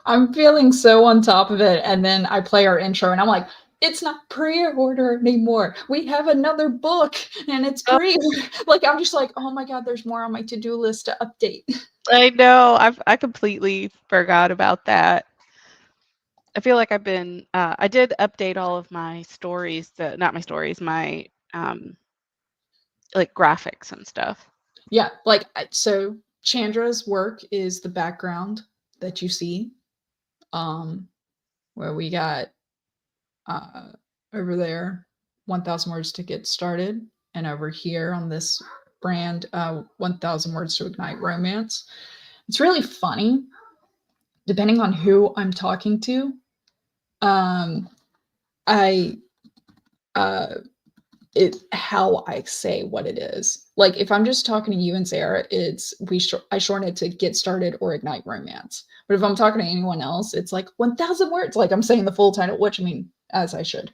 I'm feeling so on top of it, and then I play our intro, and I'm like, "It's not pre-order anymore. We have another book, and it's Oh, pre." Like, I'm just like, "Oh my god, there's more on my to-do list to update." I know. I completely forgot about that. I feel like I did update all of my stories, not my stories, my like graphics and stuff. Yeah, like, so Chandra's work is the background that you see, um, where we got, uh, over there, 1,000 words to get started, and over here on this brand, 1,000 words to ignite romance. It's really funny, depending on who I'm talking to. Um, I uh, it how I say what it is. Like if I'm just talking to you and Sarah, I shorten it to get started or ignite romance. But if I'm talking to anyone else, it's like 1,000 words. Like I'm saying the full title, which I mean, as I should.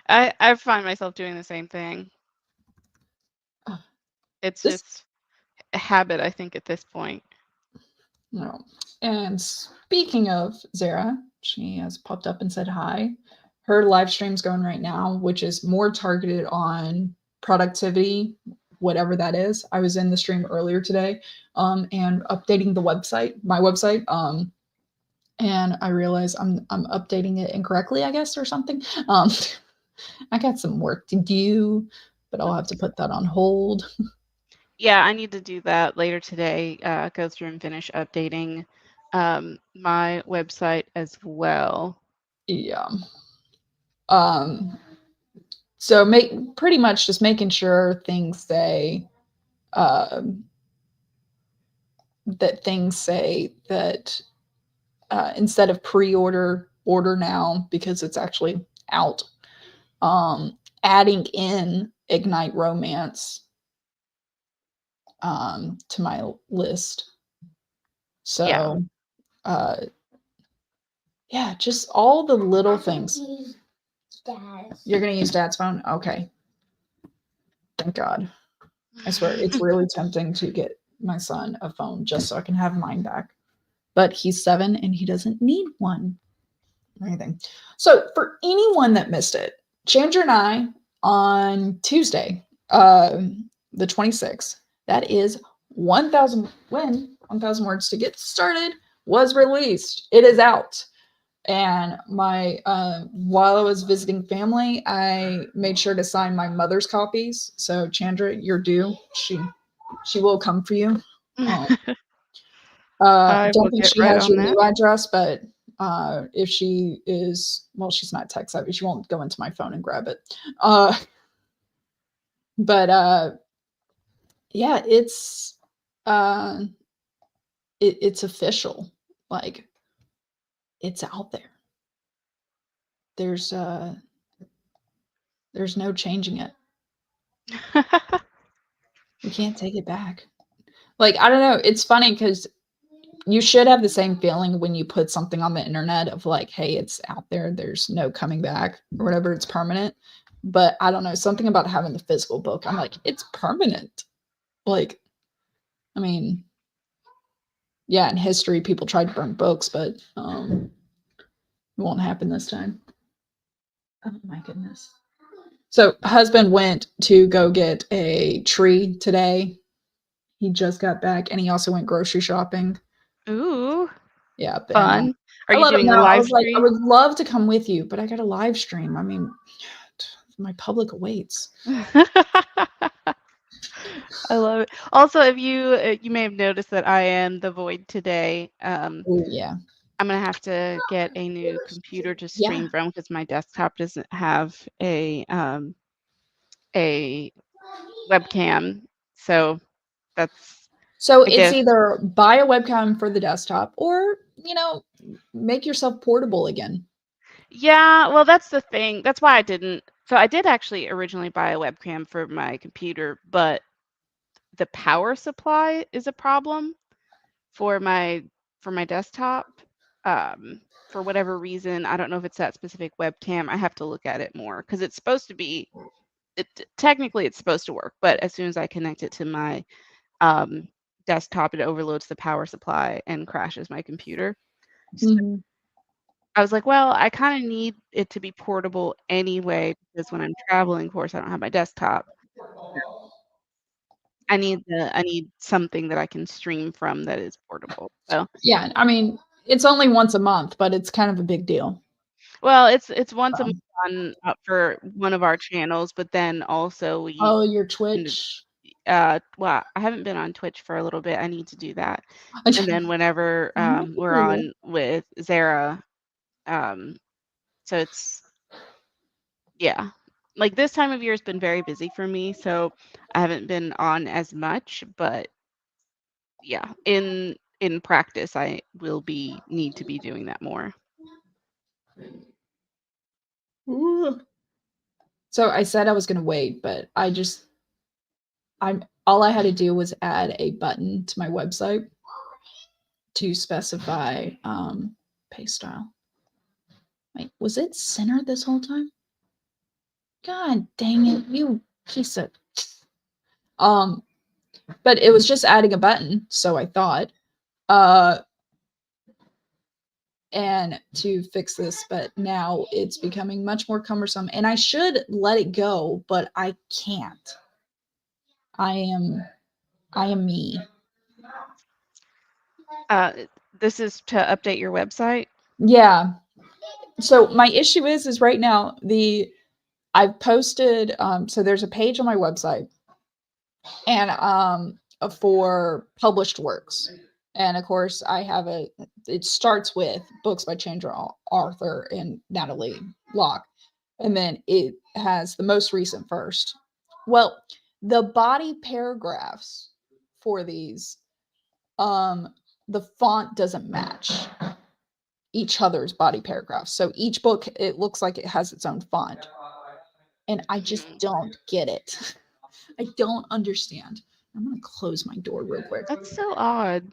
I find myself doing the same thing. It's This just a habit, I think, at this point. no. And speaking of Zara, she has popped up and said hi. Her live stream's going right now, which is more targeted on productivity, whatever that is. I was in the stream earlier today, and updating my website, and I realized I'm updating it incorrectly, I guess, or something. Um, I got some work to do, but I'll have to put that on hold. Yeah, I need to do that later today. Go through and finish updating my website as well. Yeah. Um, so make pretty much just making sure um, things say that instead of pre-order, order now because it's actually out. Adding in Ignite Romance to my list. Yeah. So uh, yeah, just all the little things. You're gonna use Dad's phone? Okay. Thank God. I swear it's really tempting to get my son a phone just so I can have mine back. But he's 7 and he doesn't need one or anything. So for anyone that missed it, Chandra and I on Tuesday, the 26th, that is 1,000 words to get started was released. It is out. And my while I was visiting family, I made sure to sign my mother's copies. So Chandra, you're due. She will come for you. Um, I don't will think get she right has on your that. new address, but if she is, well, she's not tech savvy. She won't go into my phone and grab it. Uh, but yeah, uh, it's official. Like it's out there. There's uh, there's no changing it. We can't take it back. Like I don't know. It's funny because you should have the same feeling when you put something on the internet of like, hey, it's out there. There's no coming back or whatever. It's permanent. But I don't know, something about having the physical book. I'm like, it's permanent. Like, I mean, yeah, in history, people tried to burn books, but it won't happen this time. Oh my goodness. So, husband went to go get a tree today. He just got back, and he also went grocery shopping. Ooh, Yep, and fun. Are I you let him doing a know. I live was like, I stream? would love to come with you, but I got a live stream. I mean, my public awaits. I love it. Also, if you may have noticed that I am the void today. Oh yeah, I'm gonna have to get a new computer to yeah. stream from because my desktop doesn't have a webcam. So that's So a it's gift. either buy a webcam for the desktop or make yourself portable again. Yeah, well, that's the thing. That's why I didn't. So I did actually originally buy a webcam for my computer, but the power supply is a problem for my desktop. For whatever reason, I don't know if it's that specific webcam. I have to look at it more because it's supposed to be. Technically it's supposed to work, but as soon as I connect it to my um, desktop, it overloads the power supply and crashes my computer. Mhm. I was like, "Well, I kinda need it to be portable anyway because when I'm traveling, of course, I don't have my desktop. I need something that I can stream from that is portable." So, Yeah, I mean, it's only once a month, but it's kind of a big deal. well, it's once a month So on for one of our channels, but then also we oh, your kind of, Twitch? well, I haven't been on Twitch for a little bit, I need to do that. And then whenever, we're Ooh. on with Zara, um, so it's yeah. Like, this time of year has been very busy for me, so I haven't been on as much, but yeah, in practice, I will be need to be doing that more. Ooh. So I said I was gonna wait, but I'm all I had to do was add a button to my website to specify, paste style. Wait, was it center this whole time? God dang it, you piece of um, but it was just adding a button, so I thought, uh, and to fix this, but now it's becoming much more cumbersome, and I should let it go, but I can't. I am I am me. Uh, this is to update your website? Yeah. So my issue is right now I've posted so there's a page on my website and for published works. And of course I have it starts with books by Chandra Arthur and Natalie Locke. And then it has the most recent first. Well, the body paragraphs for these um the font doesn't match each other's body paragraphs. So each book, it looks like it has its own font. And I just Mhm. don't get it. I don't understand. I'm going to close my door real quick. That's so odd.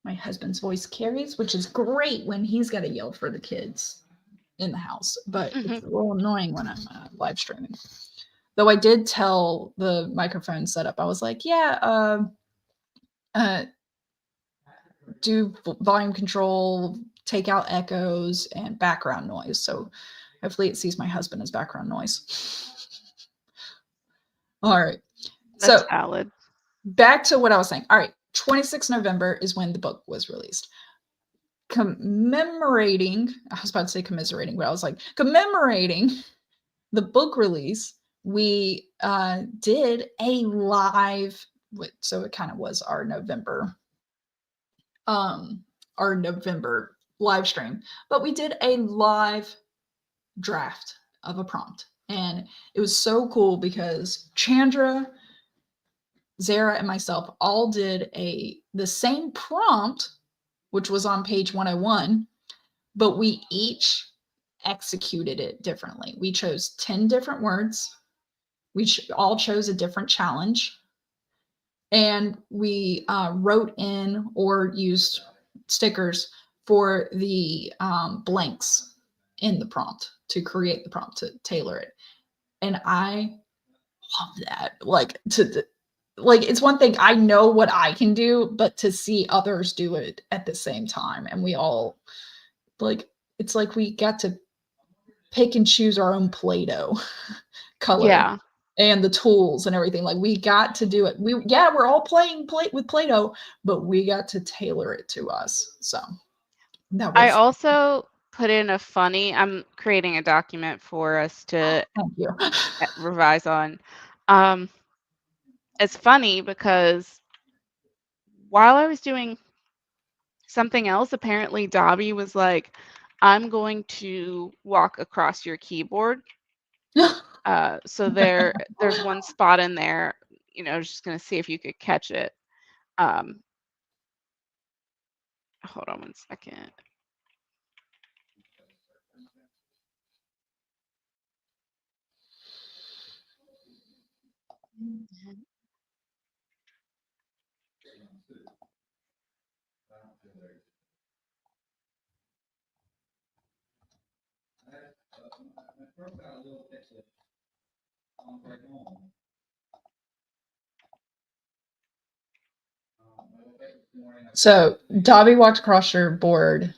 My husband's voice carries, which is great when he's got to yell for the kids in the house, but it's a little annoying when I'm live streaming. Though I did tell the microphone setup, I was like, yeah, uh, do volume control, take out echoes and background noise. So hopefully it sees my husband as background noise. All right. That's So valid. back to what I was saying. All right. 26 November is when the book was released. Commemorating, I was about to say commiserating, but I was like, commemorating the book release, we did a live, so it kind of was um, our November live stream, but we did a live draft of a prompt. And it was so cool because Chandra, Zara, and myself all did the same prompt, which was on page 101, but we each executed it differently. We chose 10 different words. We all chose a different challenge. And we wrote in or used stickers for the blanks in the prompt to create the prompt, to tailor it. And I love that. Like it's one thing I know what I can do, but to see others do it at the same time, and we all like it's like we got to pick and choose our own Play-Doh color Yeah. and the tools and everything. Like we got to do it. We're all playing with Play-Doh, but we got to tailor it to us. So that I was also put in a funny I'm creating a document for us to thank you. revise on. Um, it's funny because while I was doing something else, apparently Dobby was like, "I'm going to walk across your keyboard." So there's one spot in there, just gonna see if you could catch it. Um, hold on one second. So Dobby walked across your board.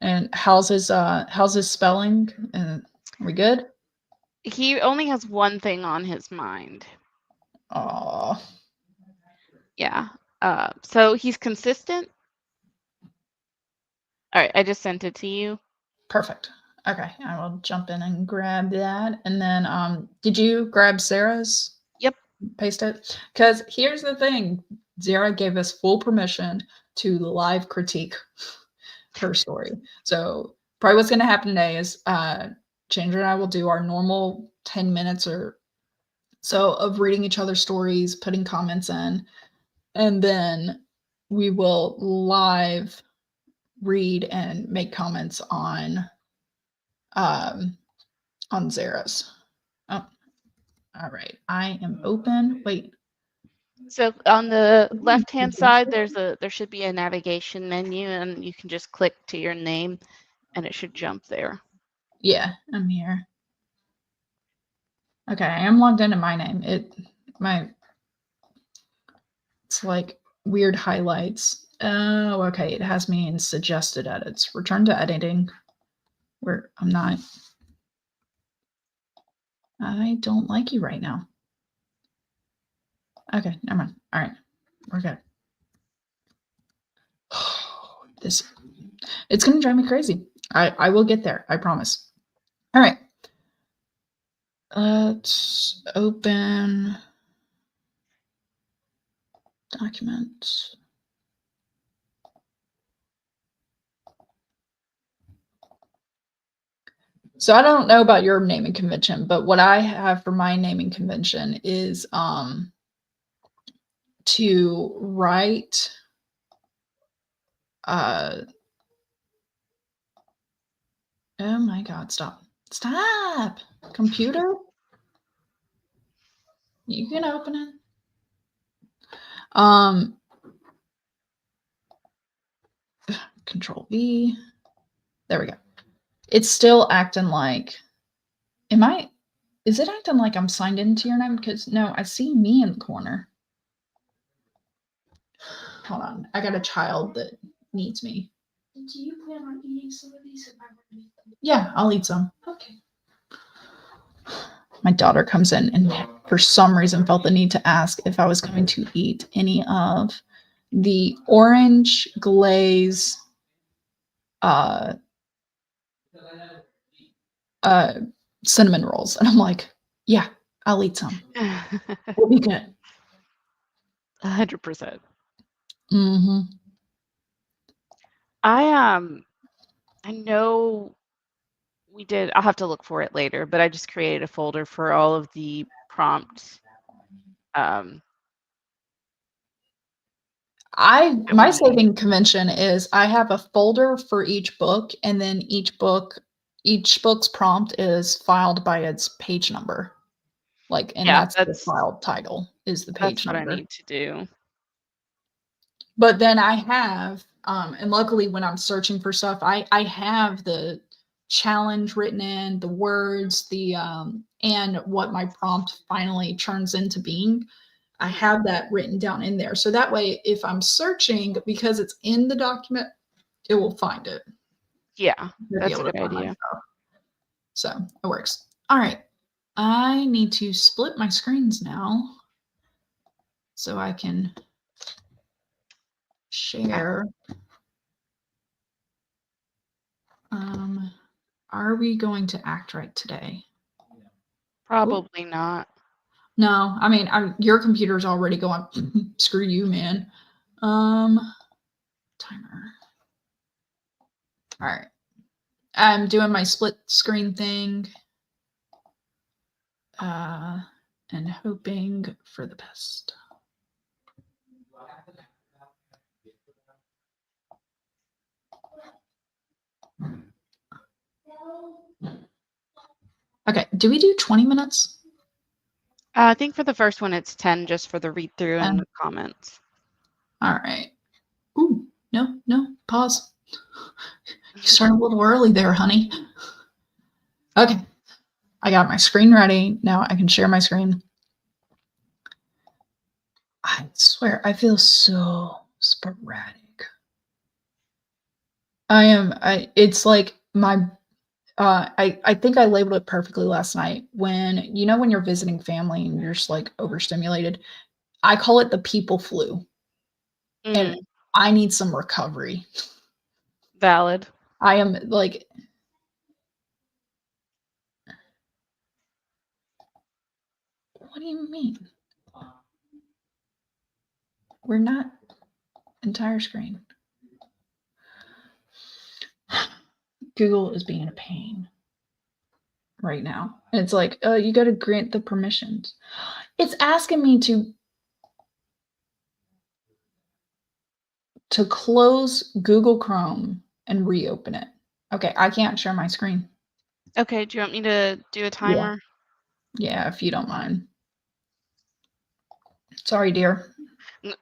And how's his spelling? Are we good? He only has one thing on his mind. Oh, Yeah. So he's consistent. All right, I just sent it to you. perfect. Okay, I will jump in and grab that. And then did you grab Sarah's? Yep. Paste it? Because here's the thing. Sarah gave us full permission to live critique her story. So probably what's gonna happen today is Chandra and I will do our normal 10 minutes or so of reading each other's stories, putting comments in, and then we will live read and make comments on Zara's. Oh, all right. I am open. Wait. So on the left-hand side, there should be a navigation menu, and you can just click to your name, and it should jump there. Yeah, I'm here. Okay, I am logged into my name. It's like weird highlights. Oh, okay. It has me in suggested edits. Return to editing. Where I'm not. I don't like you right now. Okay, never mind. All right, we're good. It's gonna drive me crazy. I will get there. I promise. All right. Let's open documents. So I don't know about your naming convention, but what I have for my naming convention is to write oh my god, stop. Stop. Computer? You can open it. Control V. There we go. It's still acting like is it acting like I'm signed into your name? Because no, I see me in the corner. Hold on. I got a child that needs me. Do you plan on eating some of these? Yeah, I'll eat some. Okay. My daughter comes in and for some reason felt the need to ask if I was going to eat any of the orange glaze cinnamon rolls. And I'm like, yeah, I'll eat some. We'll be good. 100%. Mm-hmm. I know we did. I'll have to look for it later, but I just created a folder for all of the prompts. My saving convention is I have a folder for each book, and then each book's prompt is filed by its page number. Like, and Yeah, that's the file title is the page that's what number. I need to do. But then I have, and luckily when I'm searching for stuff, I have the challenge written in, the words, the and what my prompt finally turns into being. I have that written down in there. So that way, if I'm searching, because it's in the document, it will find it. Yeah, that's a good idea. So it works. All right. I need to split my screens now so I can share. Are we going to act right today? Probably not. No, I mean, your computer's already going, screw you, man. Timer. All right. I'm doing my split screen thing. And hoping for the best. Okay, do we do 20 minutes? I think for the first one, it's 10 just for the read through and the comments. All right. Ooh, no, pause. You started a little early there, honey. Okay, I got my screen ready. Now I can share my screen. I swear, I feel so sporadic. It's like my I think I labeled it perfectly last night when when you're visiting family and you're just like overstimulated. I call it the people flu, and Mm, I need some recovery. valid. I am like, what do you mean? We're not entire screen. Google is being a pain right now. And it's like, you got to grant the permissions. It's asking me to close Google Chrome and reopen it. Okay, I can't share my screen. Okay, do you want me to do a Yeah. timer? Yeah, if you don't mind. Sorry, dear.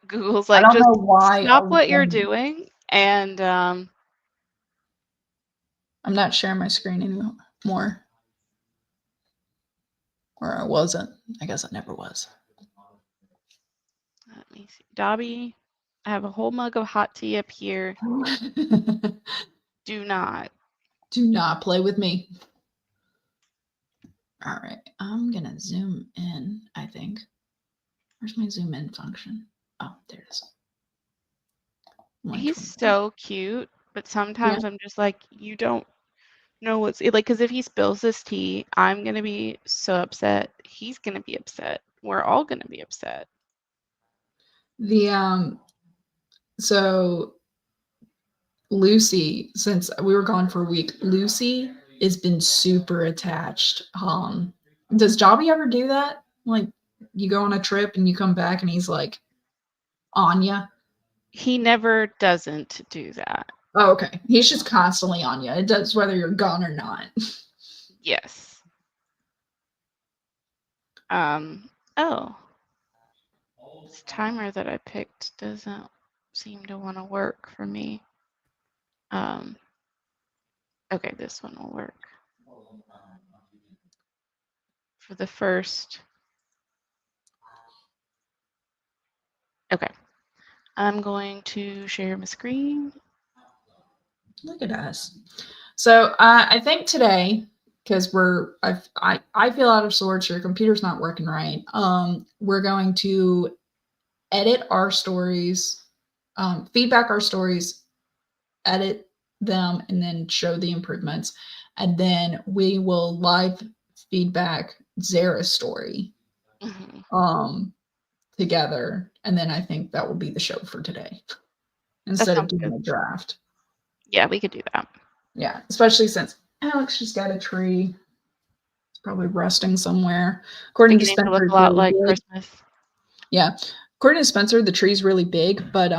Google's I like, don't just know why stop a what you're woman- doing and I'm not sharing my screen anymore. Or I wasn't. I guess I never was. let me see. Dobby, I have a whole mug of hot tea up here. Do not. Do not play with me. All right, I'm gonna zoom in, I think. Where's my zoom in function? Oh, there it is. He's 120. so cute, but Yeah. sometimes I'm just like, you don't know what's like, because if he spills this tea, I'm gonna be so upset. He's gonna be upset. We're all gonna be upset. The so Lucy, since we were gone for a week, Lucy has been super attached. Does Jobby ever do that? Like, you go on a trip and you come back and he's like on ya? He never doesn't do that. Oh, okay. He's just constantly on you. It does whether you're gone or not. Yes. Oh, this timer that I picked doesn't seem to want to work for me. Okay, this one will work. For the first. Okay. I'm going to share my screen. Look at us. So I think today, because I feel out of sorts, your computer's not working right. We're going to edit our stories, feedback our stories, edit them, and then show the improvements. And then we will live feedback Zara's story Mhm. together. And then I think that will be the show for today That instead of sounds doing good. a draft. Yeah, we could do that. Yeah, especially since Alex just got a tree. It's probably rusting somewhere. According to Beginning to Spencer, look a it's lot really like good. Christmas. Yeah. According to Spencer, the tree's really big, but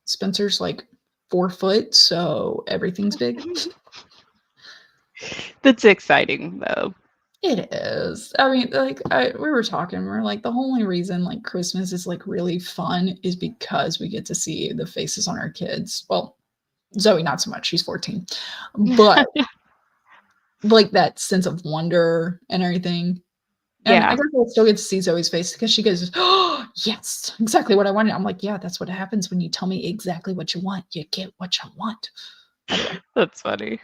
Spencer's like 4 foot, so everything's big. That's exciting, though. It is. I mean, like we were talking, we're like the only reason like Christmas is like really fun is because we get to see the faces on our kids. Well, Zoe not so much. She's 14. But like that sense of wonder and everything. And I Yeah, guess I'll still get to see Zoe's face because she goes, "Oh, yes, exactly what I wanted." I'm like, "Yeah, that's what happens when you tell me exactly what you want. You get what you want." Anyway, that's funny.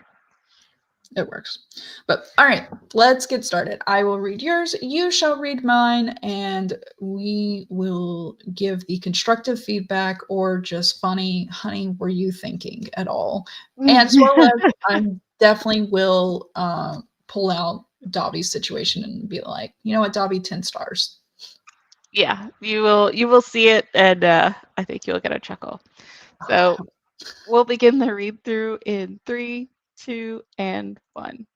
it works. But all right, let's get started. I will read yours, you shall read mine, and we will give the constructive feedback or just funny, honey, were you thinking at all? As well as I definitely will pull out Dobby's situation and be like, you know what, Dobby, 10 stars. Yeah, you will see it, and I think you'll get a chuckle. So we'll begin the read through in 3, 2, and 1.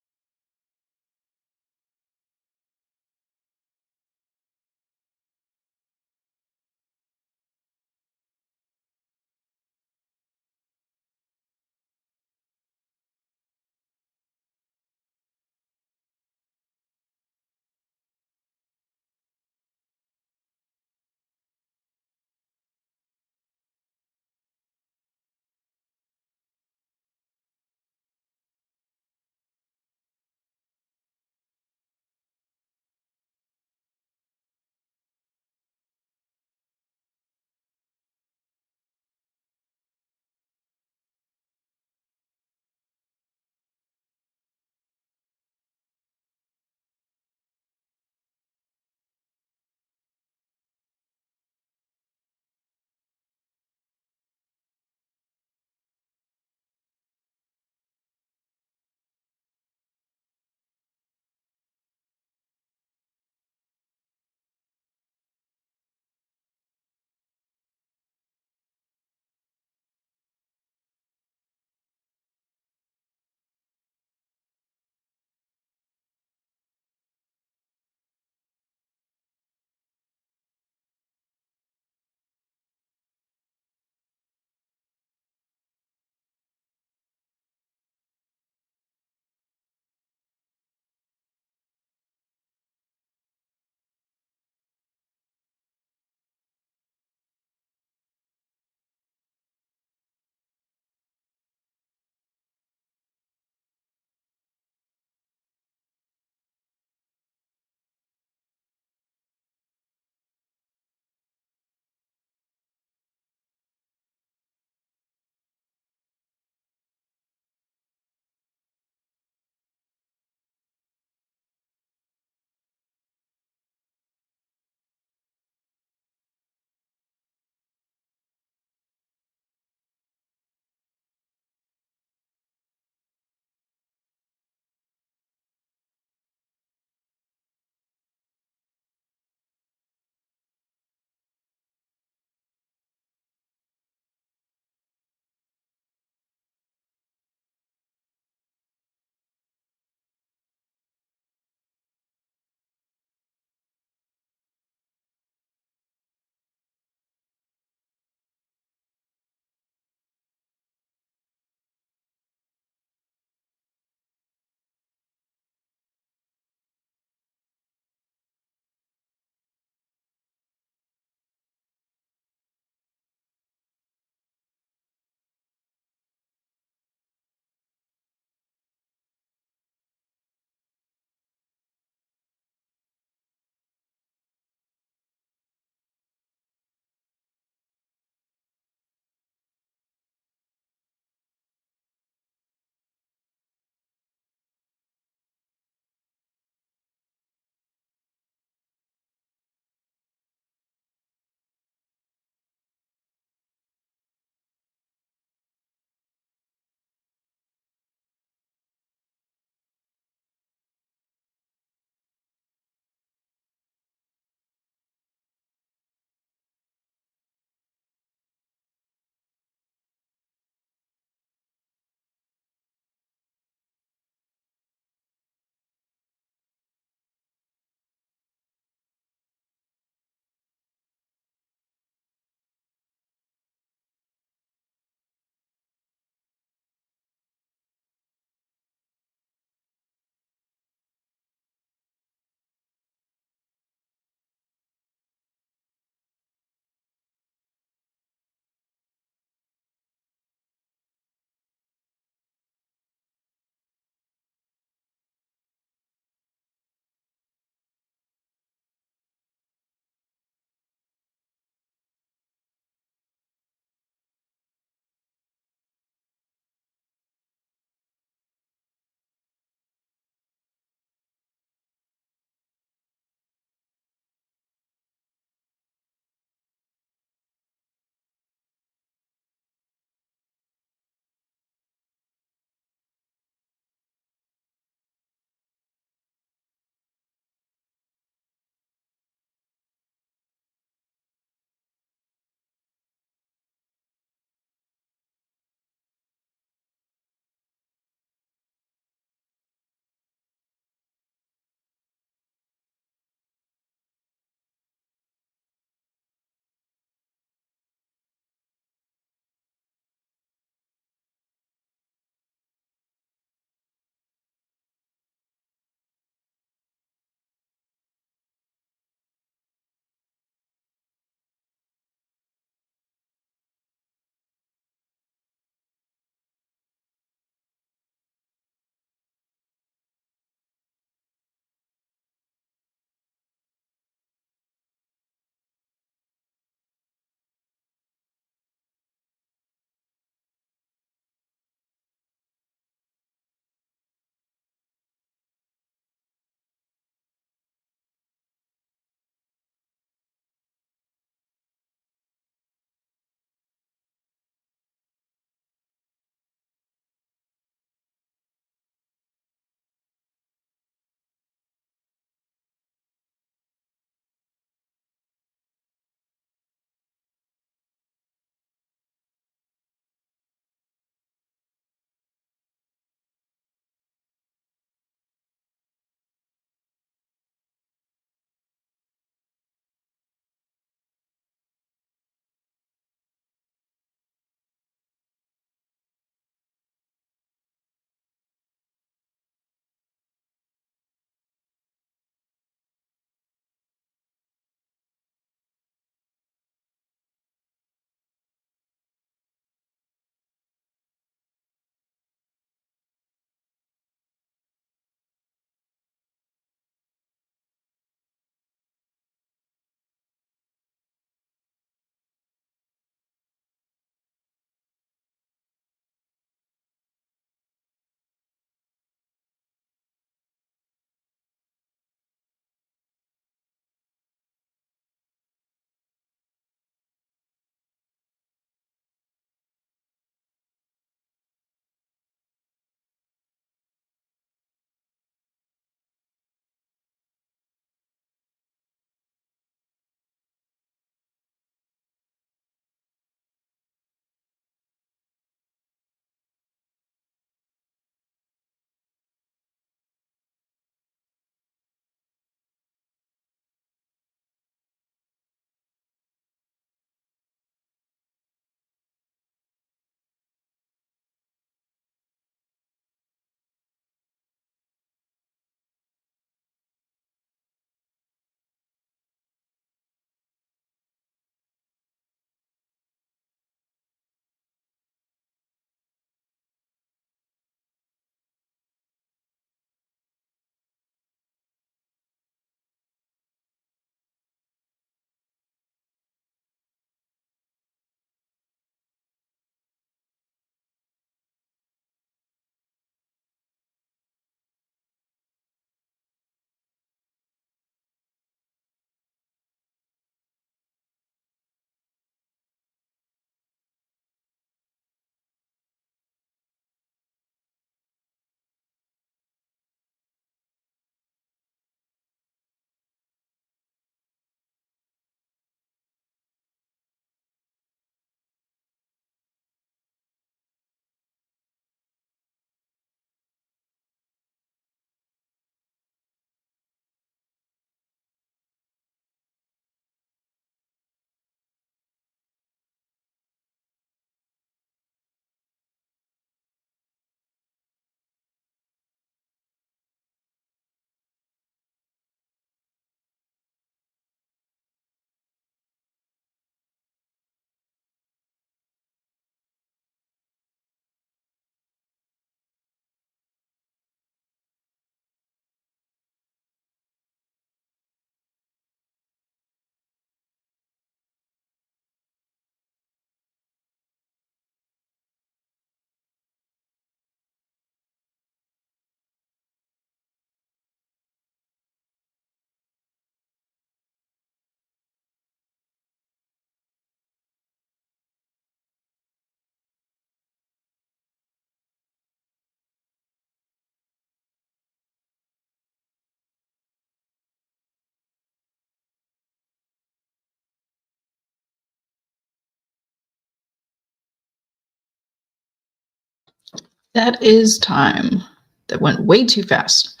That is time. That went way too fast.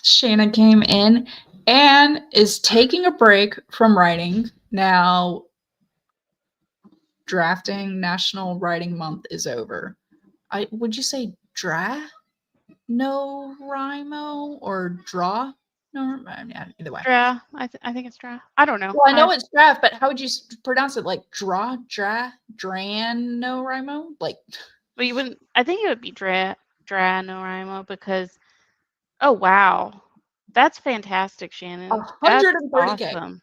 Shanna came in and is taking a break from writing. Now, drafting National Writing Month is over. Would you say NaNoWriMo or draw? No, yeah, either way. Dra. I think it's Dra. I don't know. Well, I know it's draft, but how would you pronounce it? Like NaNoWriMo? Like, But you wouldn't. I think it would be DraNoWriMo because. Oh wow, that's fantastic, Shannon. That's 130K. awesome.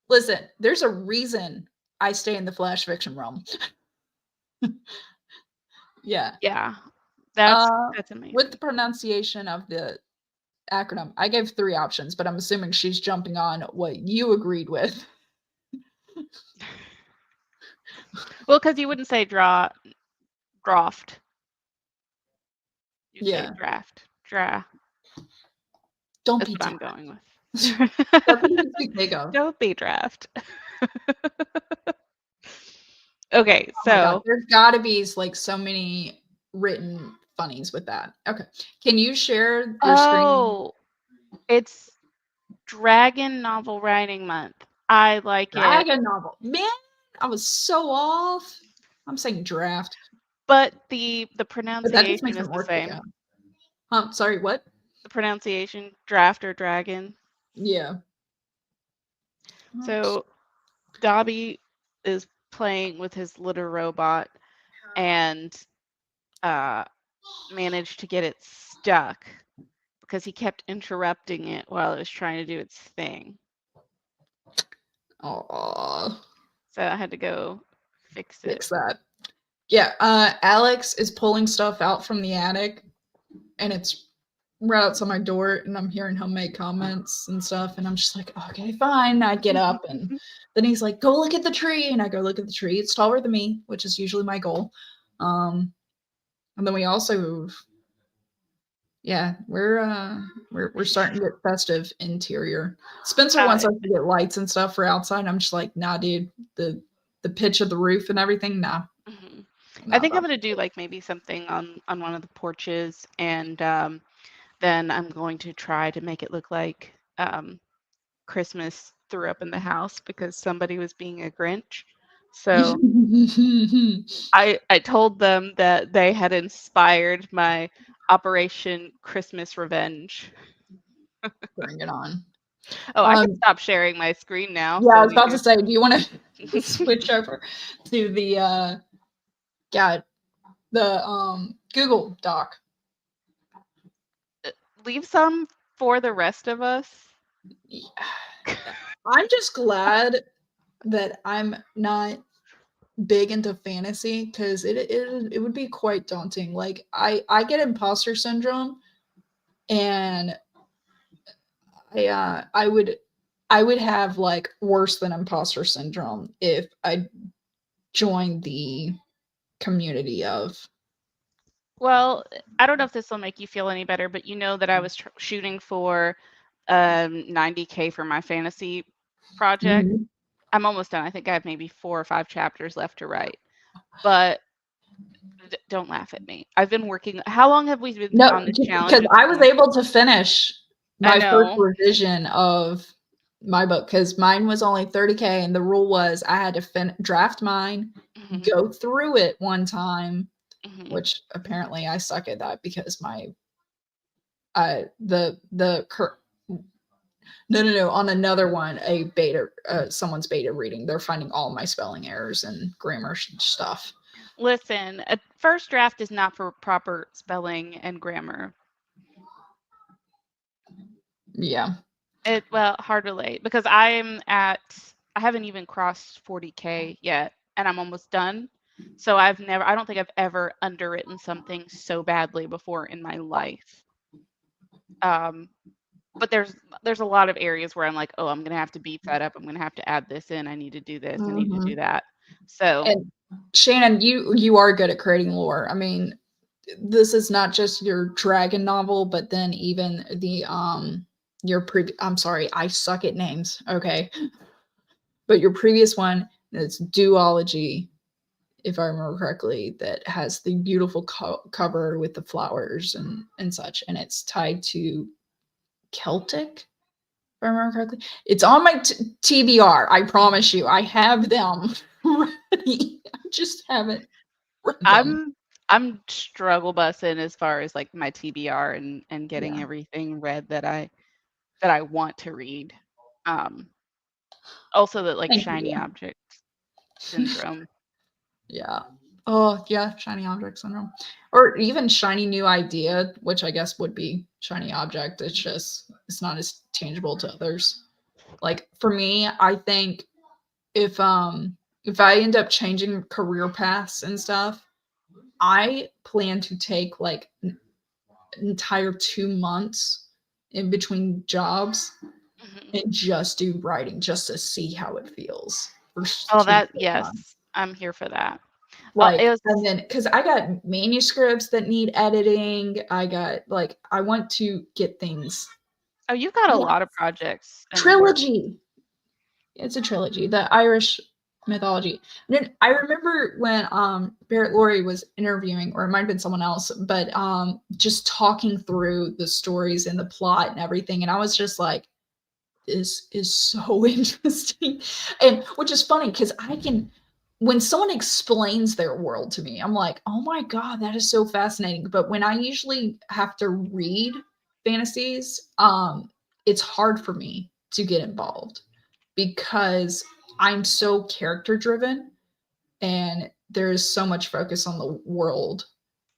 Listen, there's a reason I stay in the flash fiction realm. Yeah. Yeah, that's amazing. With the pronunciation of the acronym, I gave 3 options, but I'm assuming she's jumping on what you agreed with. Well, because you wouldn't say draft. You'd say draft. Don't That's be what I'm draft. going with. That's what you think they go. Don't be draft. Okay, Oh my God, so there's got to be like so many written funnies with that. Okay, can you share your screen? It's Dragon Novel Writing Month. I like it. Dragon novel, man. I was so off. I'm saying draft, but the pronunciation makes is it the more same. Sorry, what? The pronunciation, draft or dragon. Yeah. So Dobby is playing with his little robot and managed to get it stuck because he kept interrupting it while it was trying to do its thing. Oh. So I had to go fix it. Fix that. Yeah, Alex is pulling stuff out from the attic, and it's right outside my door, and I'm hearing him make comments and stuff, and I'm just like, okay, fine. I get up, and then he's like, go look at the tree, and I go look at the tree. It's taller than me, which is usually my goal. And then we also, yeah, we're starting to get festive interior. Spencer wants us to get lights and stuff for outside. And I'm just like, nah, dude. The pitch of the roof and everything, nah. Mm-hmm. I think I'm gonna do like maybe something on one of the porches, and then I'm going to try to make it look like Christmas threw up in the house because somebody was being a Grinch. So I told them that they had inspired my Operation Christmas Revenge. Bring it on. Oh, I can stop sharing my screen now. Yeah, I was about to say, do you want to switch over to the Google Doc? Leave some for the rest of us. Yeah. I'm just glad that I'm not big into fantasy because it would be quite daunting. Like I get imposter syndrome, and I would have like worse than imposter syndrome if I joined the community of. Well, I don't know if this will make you feel any better, but you know that I was shooting for 90K for my fantasy project. Mm-hmm. I'm almost done. I think I have maybe 4 or 5 chapters left to write. But don't laugh at me. I've been working. How long have we been on this challenge? Because I was able to finish my first revision of my book because mine was only 30K, and the rule was I had to draft mine, go through it one time, which apparently I suck at that because my no, on another one, a beta, someone's beta reading, they're finding all my spelling errors and grammar stuff. Listen, a first draft is not for proper spelling and grammar. Yeah. Well, hard to relate because I haven't even crossed 40K yet, and I'm almost done. So I don't think I've ever underwritten something so badly before in my life. But there's a lot of areas where I'm like, oh, I'm gonna have to beef that up. I'm gonna have to add this in. I need to do this. I need to do that. So, and Shannon, you are good at creating lore. I mean, this is not just your dragon novel, but then even the I'm sorry, I suck at names. Okay, but your previous one is duology. if I remember correctly, that has the beautiful cover with the flowers and such, and it's tied to Celtic, if I remember correctly. It's on my TBR. I promise you, I have them ready. I just haven't read them. I'm struggle bussing as far as like my TBR and getting Yeah. everything read that I want to read. Also that like Thank you. shiny object syndrome. Yeah. Oh, yeah, shiny object syndrome. Or even shiny new idea, which I guess would be shiny object. It's just, it's not as tangible to others. Like for me, I think if I end up changing career paths and stuff, I plan to take like an entire 2 months in between jobs Mhm. and just do writing just to see how it feels. For Oh, 2 that full months. yes, I'm here for that. It Like, was and then because I got manuscripts that need editing, I got like I want to get things. oh, you've got a Yeah, lot of projects in the works. trilogy. It's a trilogy, the Irish mythology. And then I remember when Barrett Laurie was interviewing, or it might have been someone else, but just talking through the stories and the plot and everything, and I was just like, this is so interesting. And which is funny because I can, when someone explains their world to me, I'm like, oh my God, that is so fascinating. But when I usually have to read fantasies, it's hard for me to get involved because I'm so character driven and there's so much focus on the world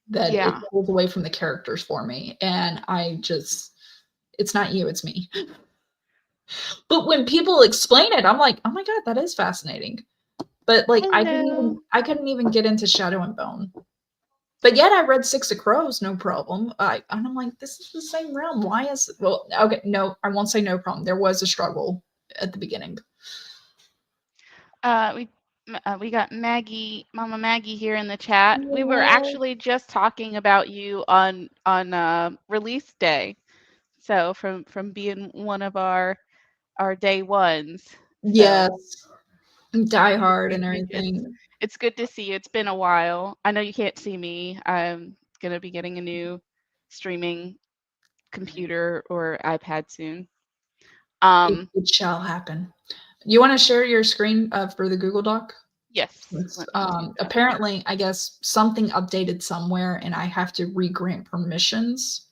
that it Yeah. pulls away from the characters for me. And I just, it's not you, it's me. But when people explain it, I'm like, oh my God, that is fascinating. But like Hello. I couldn't even get into Shadow and Bone. But yet I read Six of Crows, no problem. And I'm like, this is the same realm. Why is well, okay, no, I won't say no problem. There was a struggle at the beginning. We got Maggie, Mama Maggie here in the chat. We were Yay. actually just talking about you on release day. So from being one of our day ones. So Yes. Die Hard and we did. everything. It's good to see you. It's been a while. I know you can't see me. I'm gonna be getting a new streaming computer or iPad soon. It shall happen. You want to share your screen for the Google Doc? Yes. It's, Let me do that. apparently, I guess something updated somewhere, and I have to re-grant permissions,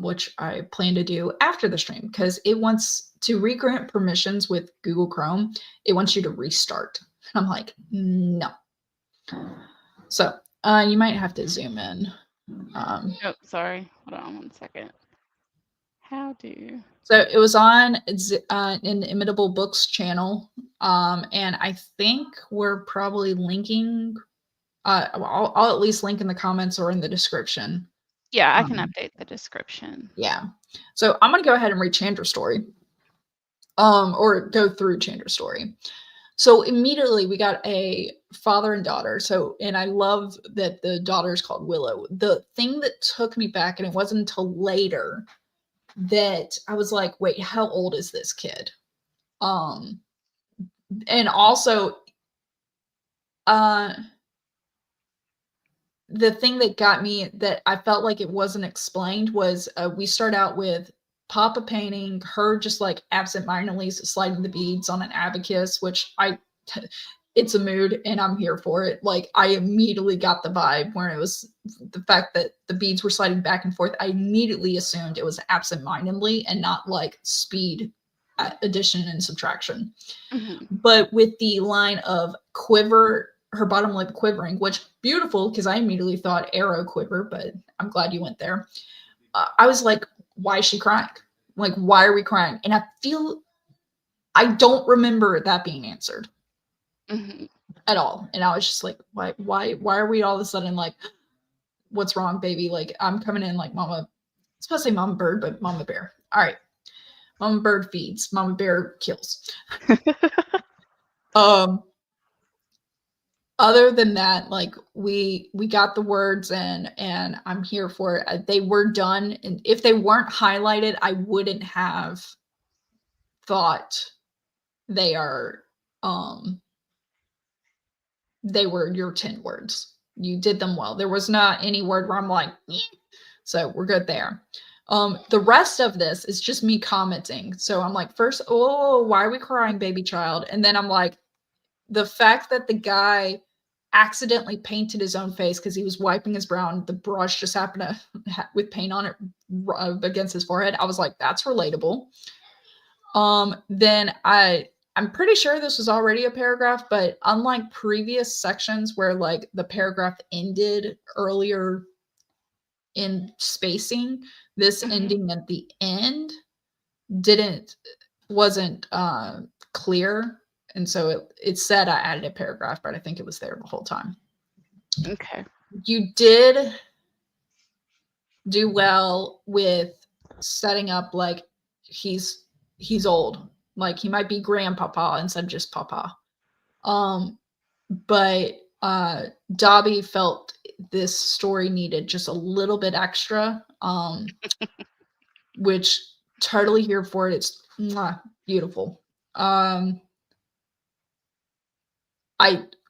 which I plan to do after the stream because it wants to re-grant permissions with Google Chrome. It wants you to restart. I'm like, no. So you might have to zoom in. Oh, sorry. Hold on 1 second. How do? So it was on in the Imitable Books channel, and I think we're probably linking. I'll at least link in the comments or in the description. Yeah, I can update the description. Yeah. So I'm gonna go ahead and read Chandra's story, or go through Chandra's story. So immediately we got a father and daughter. So, and I love that the daughter is called Willow. The thing that took me back, and it wasn't until later that I was like, wait, how old is this kid? And also, the thing that got me that I felt like it wasn't explained was we start out with Papa painting, her just like absentmindedly sliding the beads on an abacus, which it's a mood and I'm here for it. Like I immediately got the vibe where it was the fact that the beads were sliding back and forth. I immediately assumed it was absentmindedly and not like speed addition and subtraction. Mm-hmm. But with the line of quiver, her bottom lip quivering, which beautiful because I immediately thought arrow quiver, but I'm glad you went there. I was like, why is she crying? Like, why are we crying? And I don't remember that being answered at all. And I was just like, why are we all of a sudden like, what's wrong, baby? Like, I'm coming in like Mama, it's supposed to say Mama Bird, but Mama Bear. All right. Mama Bird feeds, Mama Bear kills. Other than that, like we got the words and I'm here for it. They were done, and if they weren't highlighted, I wouldn't have thought they are they were your 10 words. You did them well. There was not any word where I'm like, "Eh." So we're good there. The rest of this is just me commenting. So I'm like, first, oh, why are we crying, baby child? And then I'm like, the fact that the guy accidentally painted his own face because he was wiping his brow and the brush just happened to with paint on it against his forehead. I was like, that's relatable. Then I'm pretty sure this was already a paragraph, but unlike previous sections where like the paragraph ended earlier in spacing, this ending at the end wasn't clear. And so it said I added a paragraph, but I think it was there the whole time. Okay. You did do well with setting up like he's old. Like he might be grandpapa instead of just papa. But Dobby felt this story needed just a little bit extra. Which totally here for it. It's beautiful.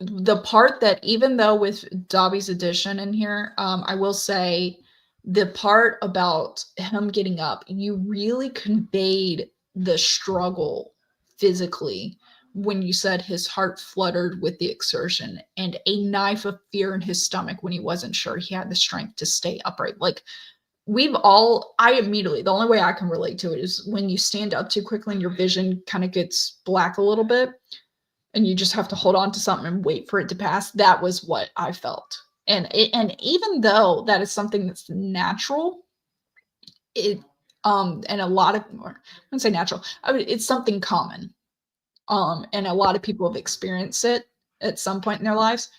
The part that even though with Dobby's addition in here, I will say the part about him getting up, you really conveyed the struggle physically when you said his heart fluttered with the exertion and a knife of fear in his stomach when he wasn't sure he had the strength to stay upright. Like I immediately, the only way I can relate to it is when you stand up too quickly and your vision kind of gets black a little bit and you just have to hold on to something and wait for it to pass. That was what I felt. And even though that is something that's natural, and a lot of, or I wouldn't say natural, it's something common. And a lot of people have experienced it at some point in their lives.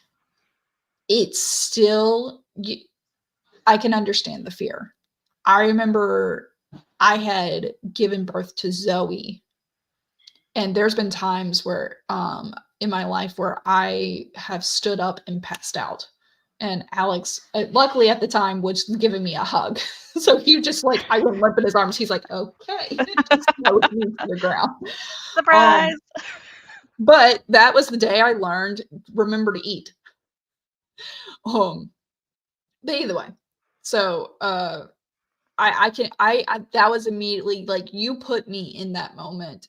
It's still, I can understand the fear. I remember I had given birth to Zoe, and there's been times where in my life where I have stood up and passed out. And Alex, luckily at the time, was giving me a hug. So he just like, I went limp in his arms. He's like, okay, just slowed me to the ground. Surprise! But that was the day I learned, remember to eat. But either way, so I that was immediately like you put me in that moment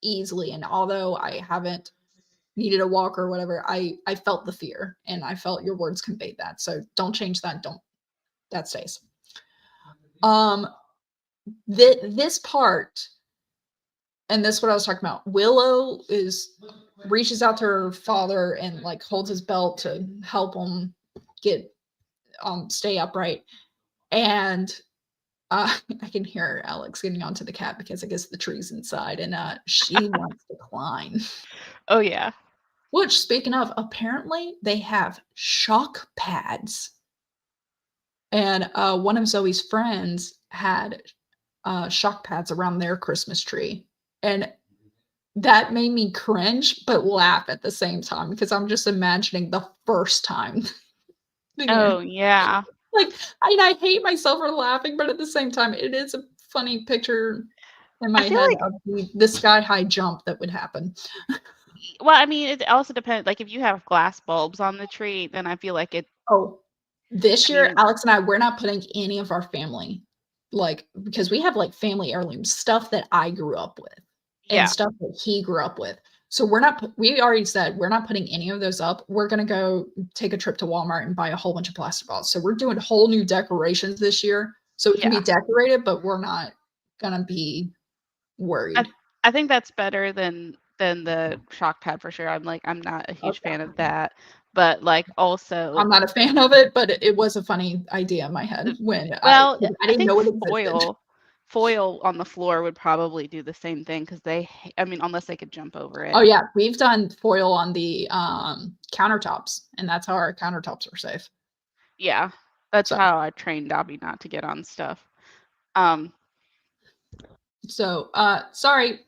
easily. And although I haven't needed a walk or whatever, I felt the fear and I felt your words conveyed that. So don't change that. That stays. This part, and this is what I was talking about. Willow reaches out to her father and like holds his belt to help him get stay upright. And I can hear Alex getting onto the cat because I guess the tree's inside and she wants to climb. Oh, yeah. Which, speaking of, apparently they have shock pads. And one of Zoe's friends had shock pads around their Christmas tree. And that made me cringe, but laugh at the same time because I'm just imagining the first time. Oh, yeah. Like, I hate myself for laughing, but at the same time, it is a funny picture in my I feel head like, of the sky high jump that would happen. well, I mean, it also depends. Like, if you have glass bulbs on the tree, then I feel like it. Oh, this I year, mean, Alex and I, we're not putting any of our family, like, because we have like family heirlooms, stuff that I grew up with and yeah. stuff that he grew up with. So we already said we're not putting any of those up. We're going to go take a trip to Walmart and buy a whole bunch of plastic balls. So we're doing whole new decorations this year. So it can be Yeah. decorated, but we're not going to be worried. I think that's better than the shock pad for sure. I'm not a huge fan of that. But like also, I'm not a fan of it, but it was a funny idea in my head when well, I I didn't think know it existed. foil on the floor would probably do the same thing because I mean, unless they could jump over it. Oh yeah, we've done foil on the countertops, and that's how our countertops are safe. Yeah, that's So, how I trained Dobby not to get on stuff. Sorry,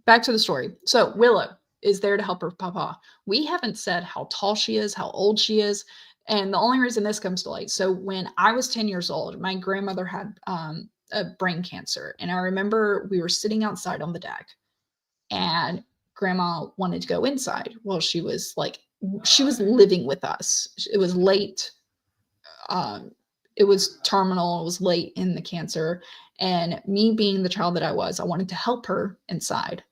back to the story. So Willow is there to help her papa. We haven't said how tall she is, how old she is, and the only reason this comes to light. So when I was 10 years old, my grandmother had a brain cancer, and I remember we were sitting outside on the deck, and grandma wanted to go inside. Well, she was like she was living with us. It was late. It was terminal. It was late in the cancer. And me being the child that I was, I wanted to help her inside.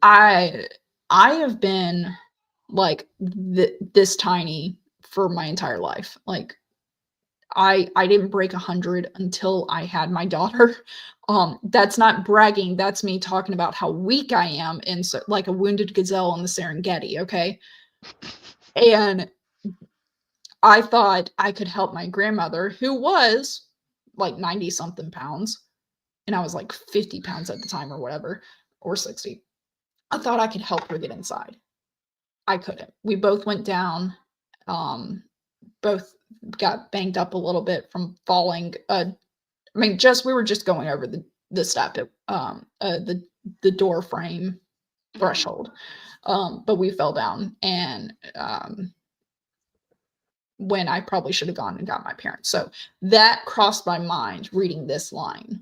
I have been like this tiny for my entire life. Like I didn't break 100 until I had my daughter. That's not bragging. That's me talking about how weak I am and so, like a wounded gazelle on the Serengeti. Okay. And I thought I could help my grandmother, who was like 90 something pounds. And I was like 50 pounds at the time or whatever, or 60. I thought I could help her get inside. I couldn't. We both went down. Both got banged up a little bit from falling. We were just going over the step, the door frame threshold. But we fell down, and when I probably should have gone and got my parents. So that crossed my mind reading this line.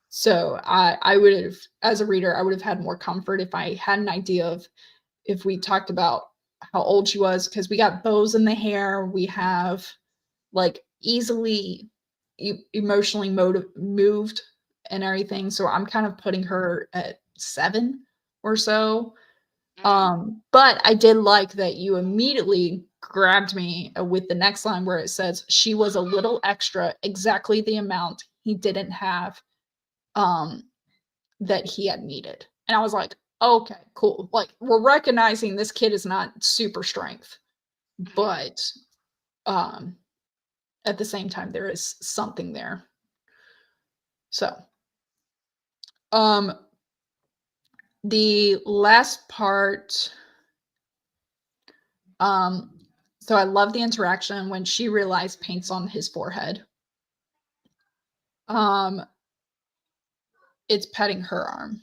So I would have, as a reader, I would have had more comfort if I had an idea of, if we talked about how old she was, because we got bows in the hair. We have like easily emotionally moved and everything. So I'm kind of putting her at 7 or so. But I did like that you immediately grabbed me with the next line where it says she was a little extra, exactly the amount he didn't have that he had needed. And I was like, okay, cool. Like, we're recognizing this kid is not super strength, but at the same time there is something there. So the last part, so I love the interaction when she realized paint's on his forehead. It's petting her arm.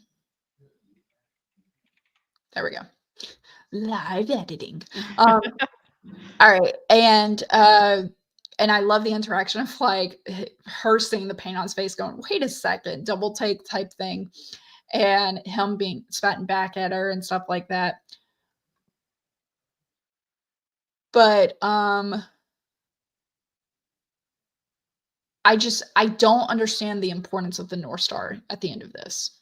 There we go. Live editing. All right. And I love the interaction of like her seeing the paint on his face going, wait a second, double take type thing. And him being spatting back at her and stuff like that. But I don't understand the importance of the North Star at the end of this.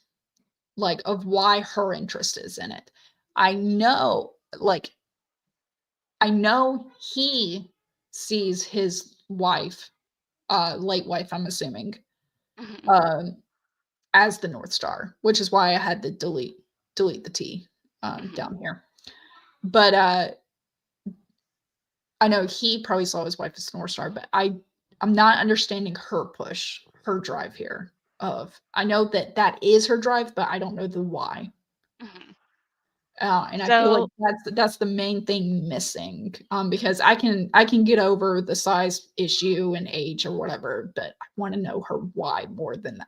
Like, of why her interest is in it. I know he sees his wife, late wife, I'm assuming, as the North Star, which is why I had to delete the T down here. But I know he probably saw his wife as the North Star, but I'm not understanding her push, her drive here. I know that is her drive, but I don't know the why. And I feel like that's the main thing missing. Because I can get over the size issue and age or whatever, but I want to know her why more than the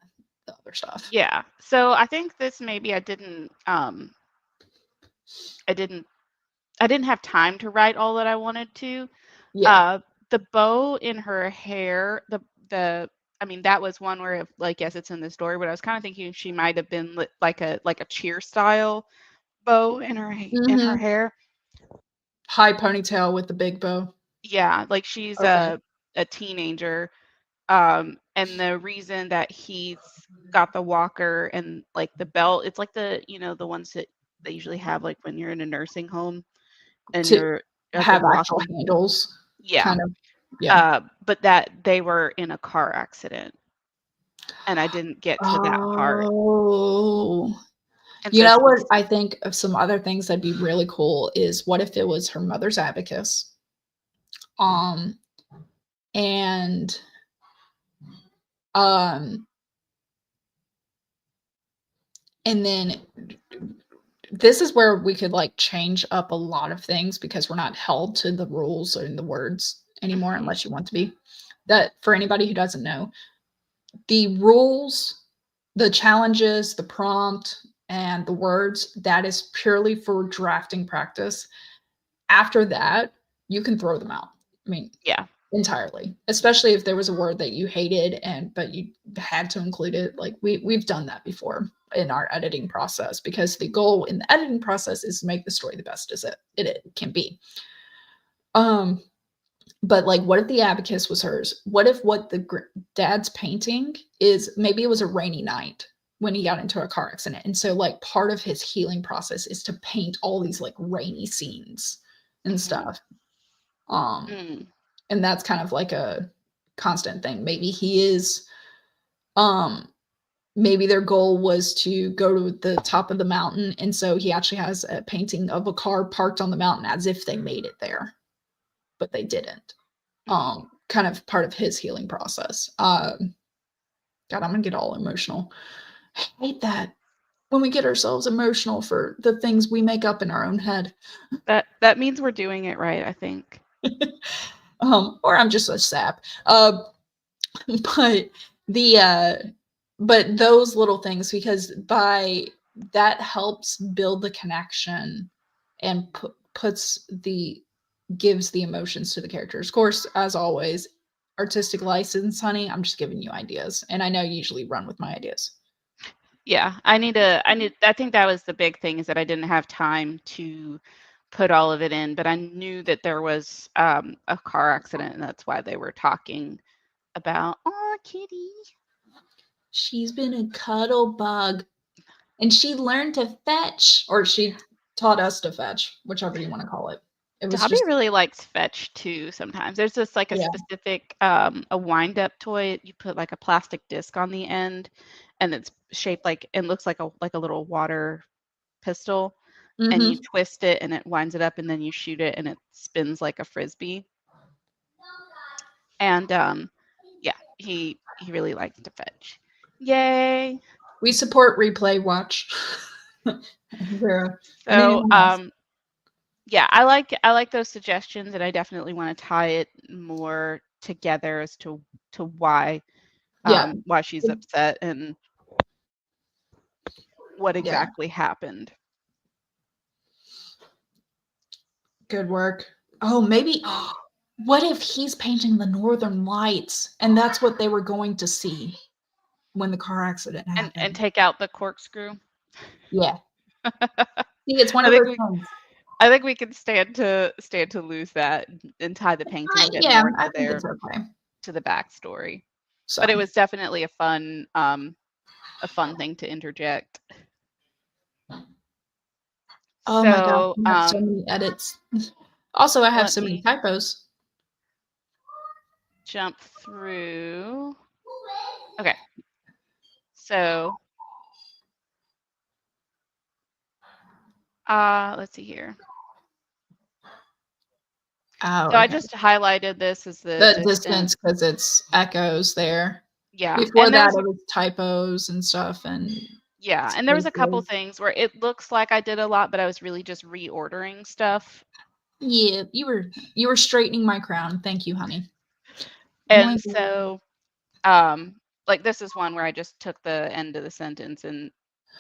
other stuff. Yeah. So I think this maybe I didn't have time to write all that I wanted to. Yeah. The bow in her hair, that was one where, like, yes, it's in the story, but I was kind of thinking she might have been like a cheer style bow in her hair. High ponytail with the big bow. Yeah, like she's a teenager. And the reason that he's got the walker and like the belt, it's like the ones that they usually have like when you're in a nursing home and you're have actual handles. Yeah. Kind of. Yeah. But that they were in a car accident. And I didn't get to that part. Oh. You know what? I think of some other things that'd be really cool is what if it was her mother's abacus? And then this is where we could like change up a lot of things because we're not held to the rules or the words anymore unless you want to be. That for anybody who doesn't know, the rules, the challenges, the prompt, and the words, that is purely for drafting practice. After that, you can throw them out. I mean, yeah. entirely, especially if there was a word that you hated but you had to include it. Like we've done that before in our editing process, because the goal in the editing process is to make the story the best as it can be. But like, what if the abacus was hers? What if what dad's painting is, maybe it was a rainy night when he got into a car accident, and so like part of his healing process is to paint all these like rainy scenes and stuff. Mm. And that's kind of like a constant thing. Maybe maybe their goal was to go to the top of the mountain, and so he actually has a painting of a car parked on the mountain as if they made it there, but they didn't. Kind of part of his healing process. God, I'm gonna get all emotional. I hate that when we get ourselves emotional for the things we make up in our own head. That means we're doing it right, I think. Or I'm just a sap. But but those little things, because by that helps build the connection and gives the emotions to the characters. Of course, as always, artistic license, honey. I'm just giving you ideas, and I know you usually run with my ideas. Yeah, I think that was the big thing, is that I didn't have time to put all of it in, but I knew that there was a car accident, and that's why they were talking about, oh, kitty. She's been a cuddle bug, and she learned to fetch, or she taught us to fetch, whichever you want to call it. It was Dobby just really likes fetch too sometimes. There's just like a specific a wind-up toy. You put like a plastic disc on the end, and it's shaped like, and looks like a little water pistol, and you twist it and it winds it up, and then you shoot it and it spins like a frisbee. And yeah, he really likes to fetch. Yay. We support Replay Watch. So yeah, I like those suggestions, and I definitely want to tie it more together as to why why she's upset and what exactly happened. Good work. Oh, maybe what if he's painting the Northern Lights, and that's what they were going to see when the car accident happened? And take out the corkscrew? Yeah. See, it's one of those things. I think we can stand to lose that and tie the painting a bit more I think it's okay. to the backstory. So. But it was definitely a fun thing to interject. Oh my God, I have so many edits. Also, I have so many typos. Jump through. Okay. So let's see here. Oh, so I just highlighted this as the distance, because it's echoes there. Yeah. Before that, it was typos and stuff, and yeah, and there was a couple things where it looks like I did a lot, but I was really just reordering stuff. Yeah, you were straightening my crown. Thank you, honey. And so, like, this is one where I just took the end of the sentence and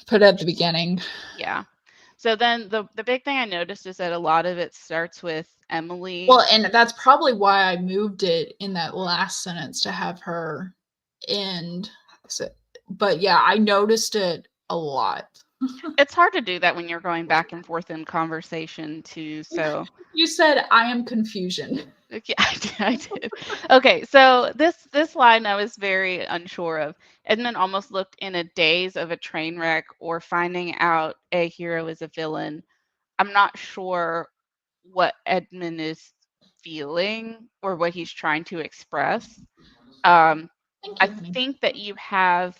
put it at the beginning. Yeah. So then the big thing I noticed is that a lot of it starts with Emily. Well, and that's probably why I moved it in that last sentence to have her end. But yeah, I noticed it a lot. It's hard to do that when you're going back and forth in conversation too. So you said I am confusion. Yeah, I did. Okay, so this line I was very unsure of. Edmund almost looked in a daze of a train wreck or finding out a hero is a villain. I'm not sure what Edmund is feeling or what he's trying to express. I think that you have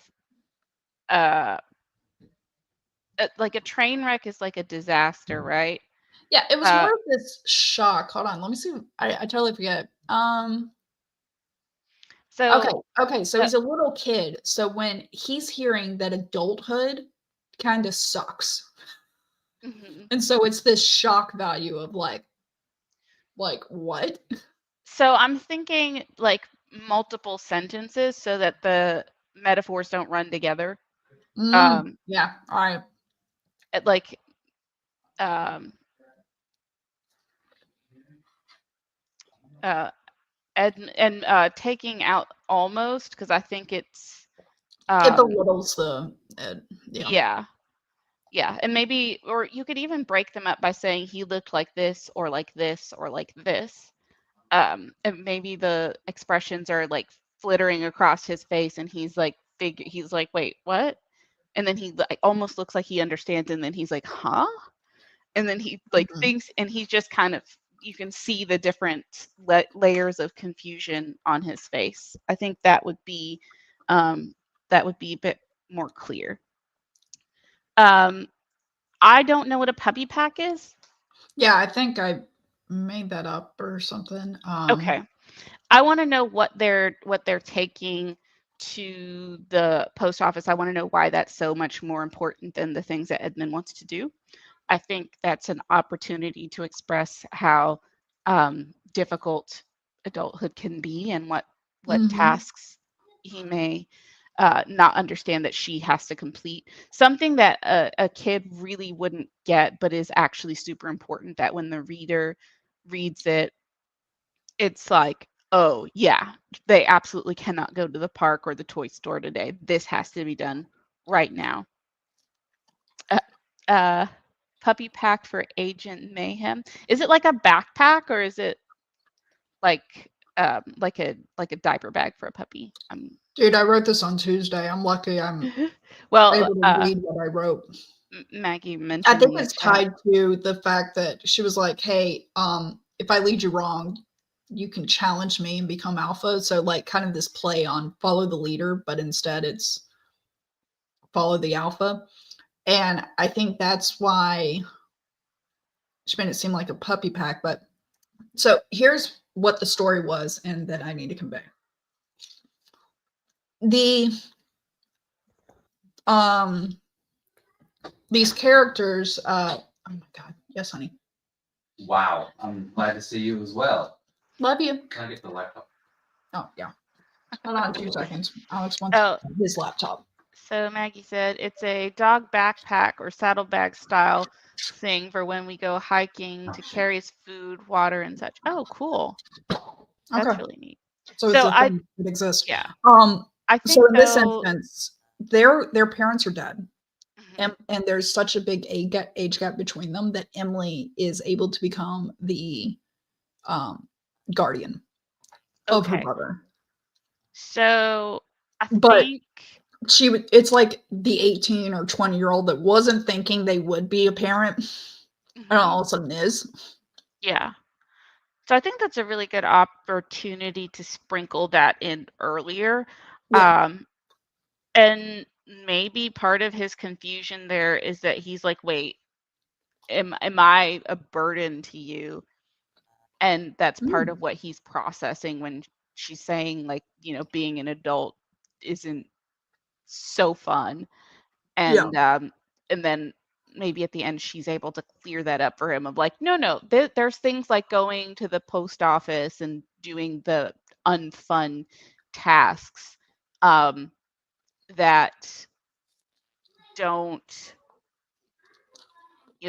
like a train wreck is like a disaster, right? Yeah, it was more of this shock. Hold on, let me see. I totally forget. So okay. So he's a little kid. So when he's hearing that adulthood kind of sucks, and so it's this shock value of like what? So I'm thinking like multiple sentences so that the metaphors don't run together. Yeah. All right. Like and taking out almost, because I think it's It belittles the yeah. Yeah, and maybe, or you could even break them up by saying he looked like this or like this or like this. And maybe the expressions are like flittering across his face, and he's like, wait, what? And then he like almost looks like he understands, and then he's like, huh? And then he like Mhm. thinks, and he's just kind of, you can see the different layers of confusion on his face. I think um, that would be a bit more clear. I don't know what a puppy pack is. Yeah, I think I made that up or something. Okay. I want to know what they're taking to the post office. I want to know why that's so much more important than the things that Edmund wants to do. I think that's an opportunity to express how difficult adulthood can be, and what Mhm. tasks he may not understand that she has to complete. Something that a kid really wouldn't get, but is actually super important, that when the reader reads it, it's like, oh, yeah, they absolutely cannot go to the park or the toy store today. This has to be done right now. Uh, uh, Puppy pack for Agent Mayhem. Is it like a backpack, or is it like like a diaper bag for a puppy? Dude, I wrote this on Tuesday. I'm lucky I'm Well, able to read what I wrote. Maggie I mentioned think in the it's chat. tied to the fact that she was like, "Hey, if I lead you wrong, you can challenge me and become alpha." So like kind of this play on follow the leader, but instead it's follow the alpha. And I think that's why she made it seem like a puppy pack. But so here's what the story was and that I need to convey. The um these characters oh my god, yes, honey. Wow, I'm glad to see you as well. Love you. Can I get the laptop? Oh yeah. Hold on 2 seconds. Alex wants Oh, his laptop. so Maggie said it's a dog backpack or saddlebag style thing for when we go hiking to carry his food, water, and such. Oh, cool. That's Okay. really neat. So it's So a thing that exists. yeah, Um I so think in this though, instance, their parents are dead. mhm, And there's such a big age gap between them that Emily is able to become the um, guardian of her okay. brother. So I But think, she would, it's like the 18 or 20-year-old that wasn't thinking they would be a parent and mhm, all of a sudden is. yeah. So I think that's a really good opportunity to sprinkle that in earlier. Yeah. Um, and maybe part of his confusion there is that he's like, wait, am I a burden to you? And that's part Mm. of what he's processing when she's saying, like, being an adult isn't so fun. Yeah. And then maybe at the end she's able to clear that up for him, of like, no, there's things like going to the post office and doing the unfun tasks um, that don't,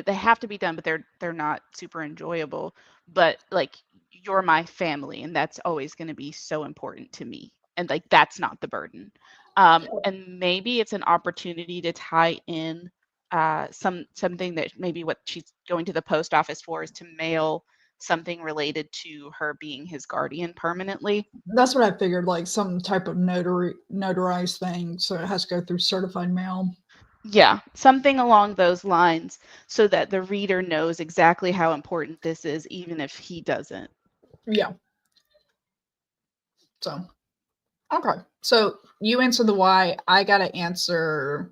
they have to be done, but they're not super enjoyable. But like, you're my family, and that's always going to be so important to me. And like, that's not the burden. And maybe it's an opportunity to tie in something that maybe what she's going to the post office for is to mail something related to her being his guardian permanently. That's what I figured, like some type of notarized thing. So it has to go through certified mail. Yeah, something along those lines, so that the reader knows exactly how important this is, even if he doesn't. Yeah. So, okay. So you answer the why. I got to answer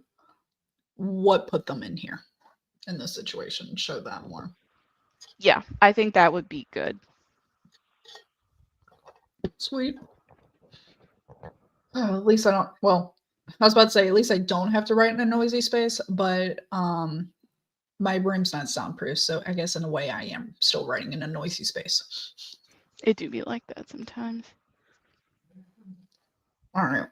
what put them in here in this situation. Show that more. Yeah, I think that would be good. Sweet. Oh, at least I don't. Well, I was about to say at least I don't have to write in a noisy space, but my room's not soundproof, so I guess in a way I am still writing in a noisy space. It do be like that sometimes. All right.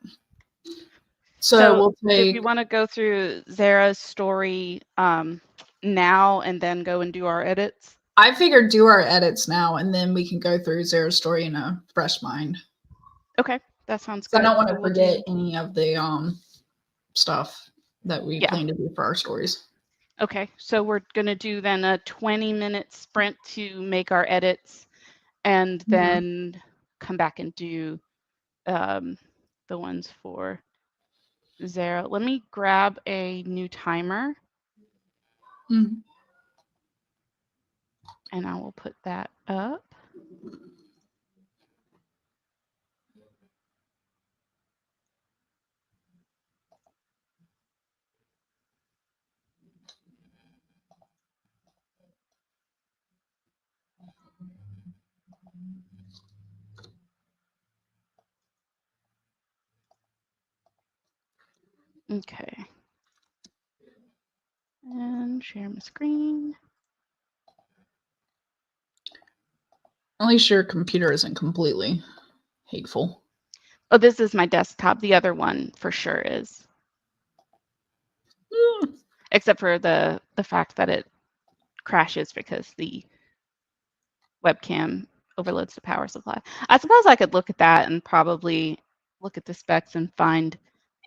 So So we'll did take. we want to go through Zara's story now and then go and do our edits? I figured do our edits now, and then we can go through Zara's story in a fresh mind. Okay, that sounds So good. I don't want So to we'll forget do- any of the stuff that we Yeah. plan to do for our stories. Okay, so we're gonna do then a 20-minute sprint to make our edits, and Mhm. then come back and do the ones for Zara. Let me grab a new timer, Mhm. and I will put that up. Okay. And share my screen. At least your computer isn't completely hateful. Oh, this is my desktop. The other one for sure is. Mm. Except for the fact that it crashes because the webcam overloads the power supply. I suppose I could look at that and probably look at the specs and find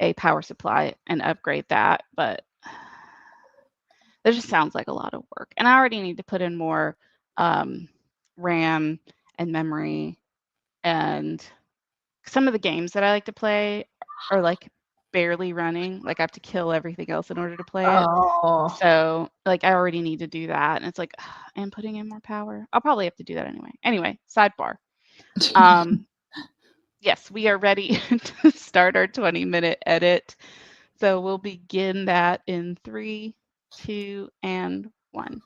a power supply and upgrade that, but that just sounds like a lot of work. And I already need to put in more RAM and memory, and some of the games that I like to play are like barely running. Like I have to kill everything else in order to play it. Oh. So like I already need to do that. And it's like, and putting in more power. I'll probably have to do that anyway. Anyway, sidebar. Yes, we are ready to start our 20-minute edit. So we'll begin that in 3, 2, and 1.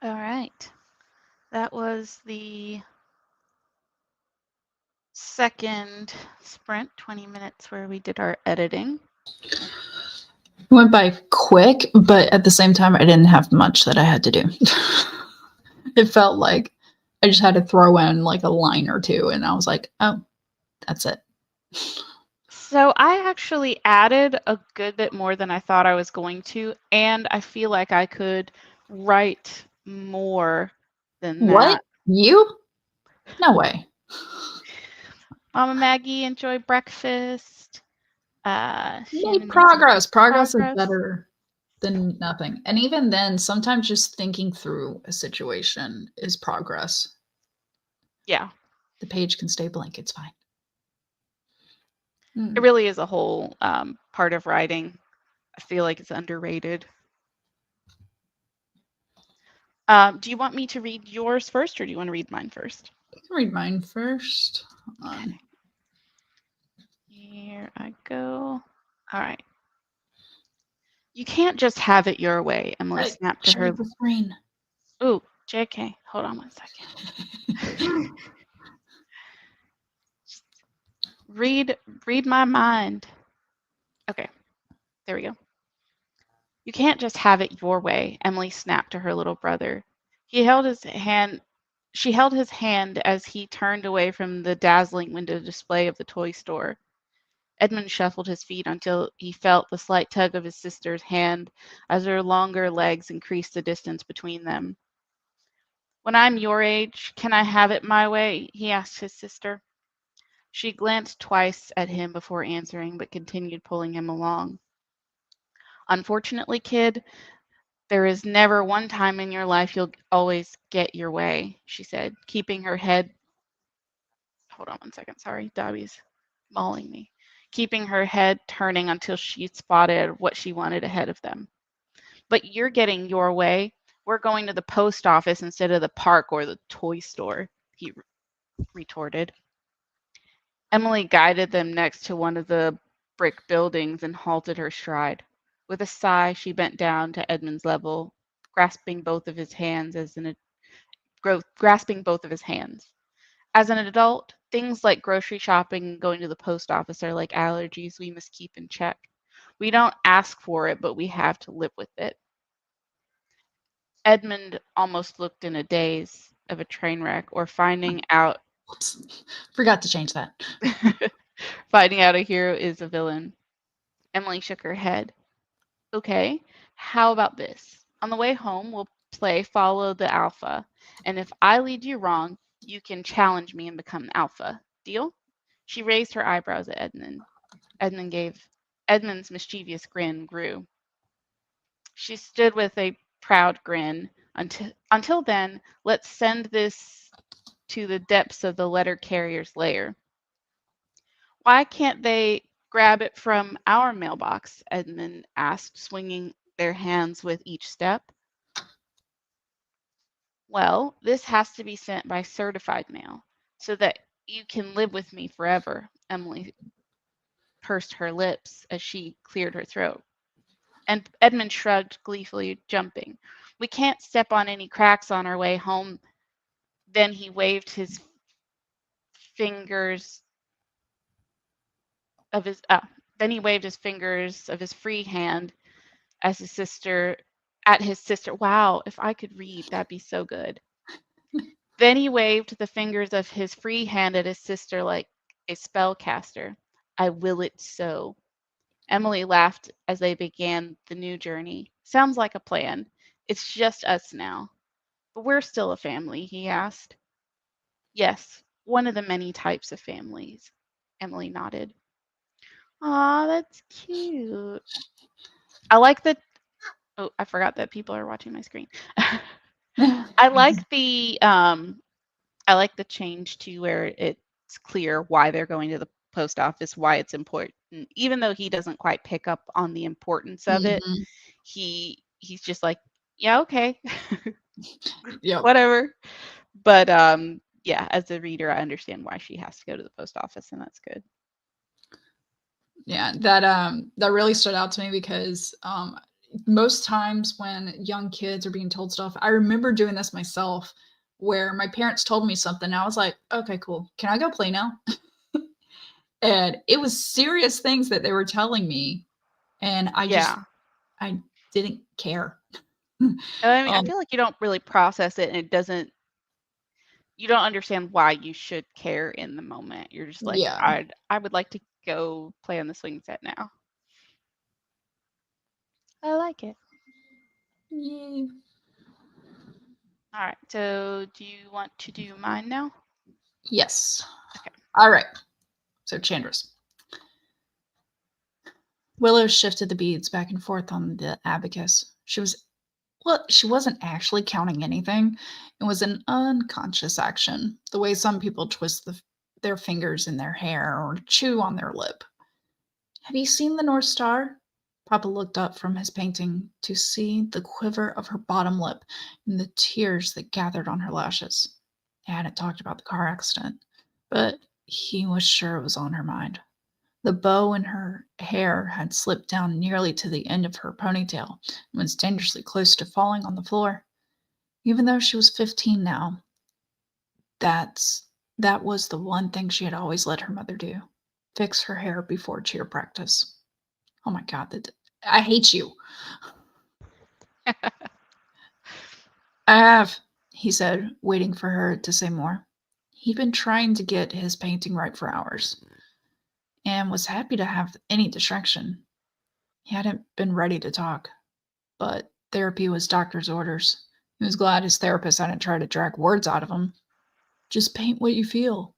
All right. That was the second sprint, 20 minutes where we did our editing. It went by quick, but at the same time, I didn't have much that I had to do. It felt like I just had to throw in like a line or two, and I was like, oh, that's it. So I actually added a good bit more than I thought I was going to, and I feel like I could write more than What? that. You? No way. Mama Maggie, enjoy breakfast. Shannon Make made some progress. Progress is progress. better than nothing. And even then, sometimes just thinking through a situation is progress. Yeah, The page can stay blank. It's fine. it really is a whole part of writing. I feel like it's underrated. Do you want me to read yours first, or do you want to read mine first? I can read mine first. Okay. Here I go. All right. You can't just have it your way, Emily Right, snapped to her. share the screen. Ooh, JK, hold on 1 second. read my mind. Okay, there we go. You can't just have it your way, Emily snapped to her little brother. He held his hand. She held his hand as he turned away from the dazzling window display of the toy store. Edmund shuffled his feet until he felt the slight tug of his sister's hand as her longer legs increased the distance between them. When I'm your age, can I have it my way? He asked his sister. She glanced twice at him before answering, but continued pulling him along. Unfortunately, kid, there is never one time in your life you'll always get your way, she said, keeping her head. Hold on 1 second. Sorry, Dobby's mauling me. Keeping her head turning until she spotted what she wanted ahead of them. But you're getting your way. We're going to the post office instead of the park or the toy store, he retorted. Emily guided them next to one of the brick buildings and halted her stride. With a sigh, she bent down to Edmund's level, grasping both of his hands. As an adult, things like grocery shopping and going to the post office are like allergies we must keep in check. We don't ask for it, but we have to live with it. Edmund almost looked in a daze of a train wreck or finding out Whoops. Forgot to change that. finding out a hero is a villain. Emily shook her head. Okay, how about this? On the way home, we'll play Follow the Alpha, and if I lead you wrong, you can challenge me and become the Alpha. Deal? She raised her eyebrows at Edmund. Edmund's mischievous grin grew. She stood with a proud grin. Until then, let's send this to the depths of the letter carrier's lair. Why can't they grab it from our mailbox? Edmund asked, swinging their hands with each step. Well, this has to be sent by certified mail so that you can live with me forever. Emily pursed her lips as she cleared her throat. And Edmund shrugged gleefully, jumping. We can't step on any cracks on our way home. Then he waved his fingers of his free hand as his sister Wow, if I could read, that'd be so good. Then he waved the fingers of his free hand at his sister like a spellcaster. I will it so. Emily laughed as they began the new journey. Sounds like a plan. It's just us now. But we're still a family, he asked. Yes, one of the many types of families. Emily nodded. Aw, that's cute. I like the Oh, I forgot that people are watching my screen. I like the change to where it's clear why they're going to the post office, why it's important. Even though he doesn't quite pick up on the importance of it, Mhm. he's just like, yeah, okay. Yep. Whatever. But yeah, as a reader, I understand why she has to go to the post office, and that's good. Yeah, that really stood out to me because most times when young kids are being told stuff, I remember doing this myself where my parents told me something. And I was like, okay, cool. Can I go play now? And it was serious things that they were telling me. And Yeah. I didn't care. I mean, I Um, feel like you don't really process it, and you don't understand why you should care in the moment. You're just like, yeah. I would like to go play on the swing set now. I like it. Yeah. All right. So, do you want to do mine now? Yes. Okay. All right. So Chandra's. Willow shifted the beads back and forth on the abacus. She wasn't actually counting anything. It was an unconscious action, the way some people twist their fingers in their hair or chew on their lip. Have you seen the North Star? Papa looked up from his painting to see the quiver of her bottom lip and the tears that gathered on her lashes. They hadn't talked about the car accident, but he was sure it was on her mind. The bow in her hair had slipped down nearly to the end of her ponytail and was dangerously close to falling on the floor. Even though she was 15 now, that was the one thing she had always let her mother do. Fix her hair before cheer practice. Oh my god, I hate you. I have, he said, waiting for her to say more. He'd been trying to get his painting right for hours and was happy to have any distraction. He hadn't been ready to talk, but therapy was doctor's orders. He was glad his therapist hadn't tried to drag words out of him. Just paint what you feel.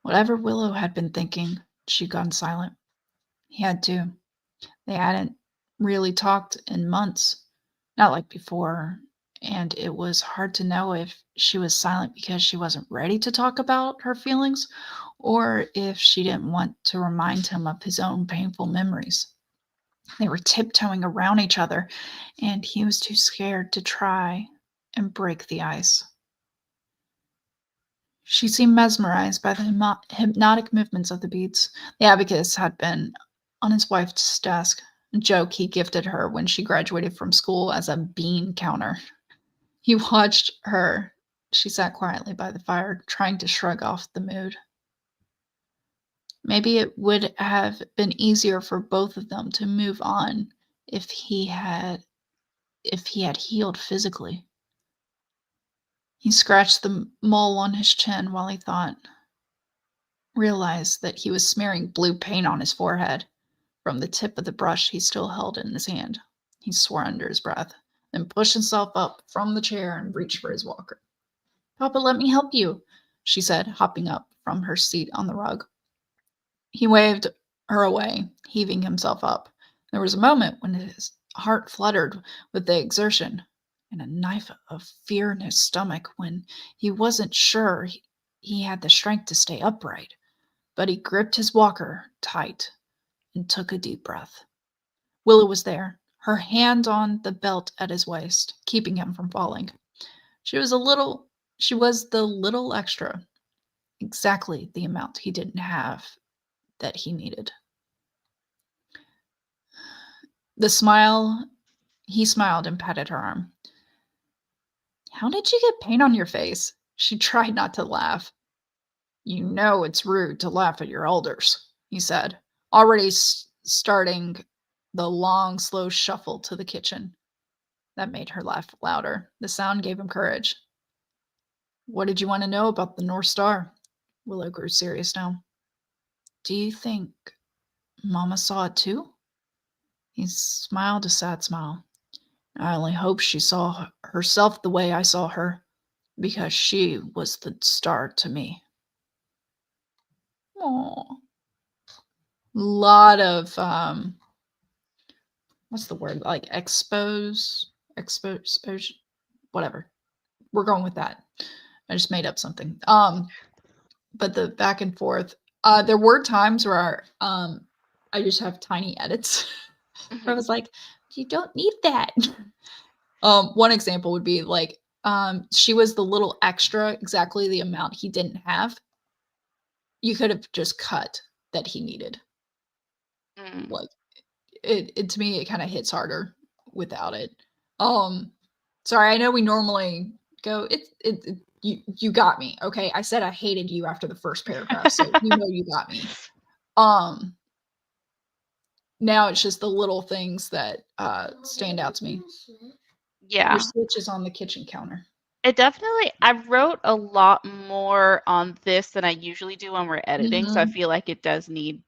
Whatever Willow had been thinking, she'd gone silent. He had too. They hadn't really talked in months, not like before, and it was hard to know if she was silent because she wasn't ready to talk about her feelings or if she didn't want to remind him of his own painful memories. They were tiptoeing around each other, and he was too scared to try and break the ice. She seemed mesmerized by the hypnotic movements of the beads. The abacus had been on his wife's desk, a joke he gifted her when she graduated from school as a bean counter. He watched her. She sat quietly by the fire, trying to shrug off the mood. Maybe it would have been easier for both of them to move on if he had healed physically. He scratched the mole on his chin while he thought, realized that he was smearing blue paint on his forehead from the tip of the brush he still held in his hand. He swore under his breath, then pushed himself up from the chair and reached for his walker. Papa, let me help you, she said, hopping up from her seat on the rug. He waved her away, heaving himself up. There was a moment when his heart fluttered with the exertion and a knife of fear in his stomach when he wasn't sure he had the strength to stay upright. But he gripped his walker tight and took a deep breath. Willow was there, her hand on the belt at his waist, keeping him from falling. She was the little extra, exactly the amount he didn't have that he needed. He smiled and patted her arm. How did you get paint on your face? She tried not to laugh. You know it's rude to laugh at your elders, he said, already starting the long, slow shuffle to the kitchen. That made her laugh louder. The sound gave him courage. What did you want to know about the North Star? Willow grew serious now. Do you think Mama saw it too? He smiled a sad smile. I only hope she saw herself the way I saw her, because she was the star to me. Aww. Lot of what's the word? Like expose, whatever. We're going with that. I just made up something. But the back and forth. There were times where I just have tiny edits. Where I was like, you don't need that. One example would be like, she was the little extra, exactly the amount he didn't have. You could have just cut that he needed. Mm. Like, it to me it kind of hits harder without it. Sorry, I know we normally go you got me. Okay, I said I hated you after the first paragraph, so you know you got me. Now it's just the little things that stand out to me. Yeah. Your switch is on the kitchen counter. It definitely, I wrote a lot more on this than I usually do when we're editing, so I Mhm. feel like it does need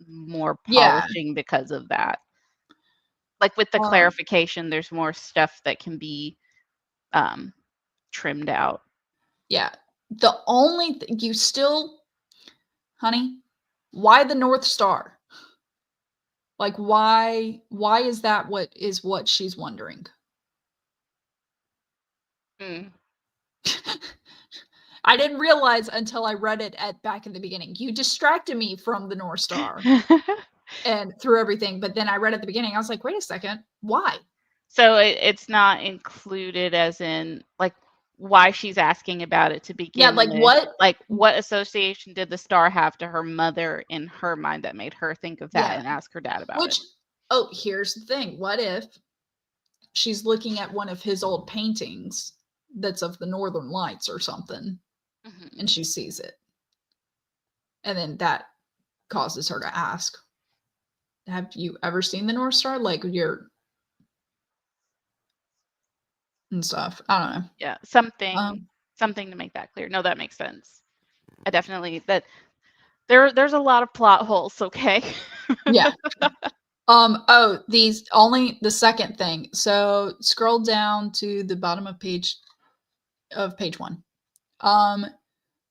more Yeah. polishing because of that. Like with the Um, clarification, there's more stuff that can be trimmed out. Yeah. The only you still, honey, why the North Star? Like why is that what she's wondering? Mm. I didn't realize until I read it at back in the beginning. You distracted me from the North Star and through everything, but then I read at the beginning. I was like, wait a second, why? So it's not included as in like why she's asking about it to begin like, with. what? Like what association did the star have to her mother in her mind that made her think of that Yeah. and ask her dad about it? Here's the thing. What if she's looking at one of his old paintings that's of the Northern Lights or something, Mhm. and she sees it? And then that causes her to ask, have you ever seen the North Star? Like you're and stuff. I don't know. Yeah, something to make that clear. No, that makes sense. I definitely that there's a lot of plot holes, okay? Yeah. These only the second thing. So scroll down to the bottom of page 1.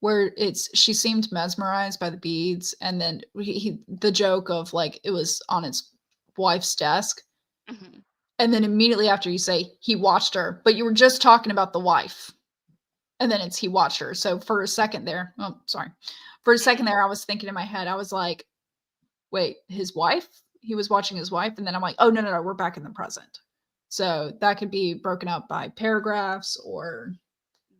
Where she seemed mesmerized by the beads, and then the joke of like it was on his wife's desk. Mhm. And then immediately after you say he watched her, but you were just talking about the wife. And then it's he watched her. So for a second there, for a second there, I was thinking in my head, I was like, wait, his wife? He was watching his wife. And then I'm like, oh, no, we're back in the present. So that could be broken up by paragraphs or.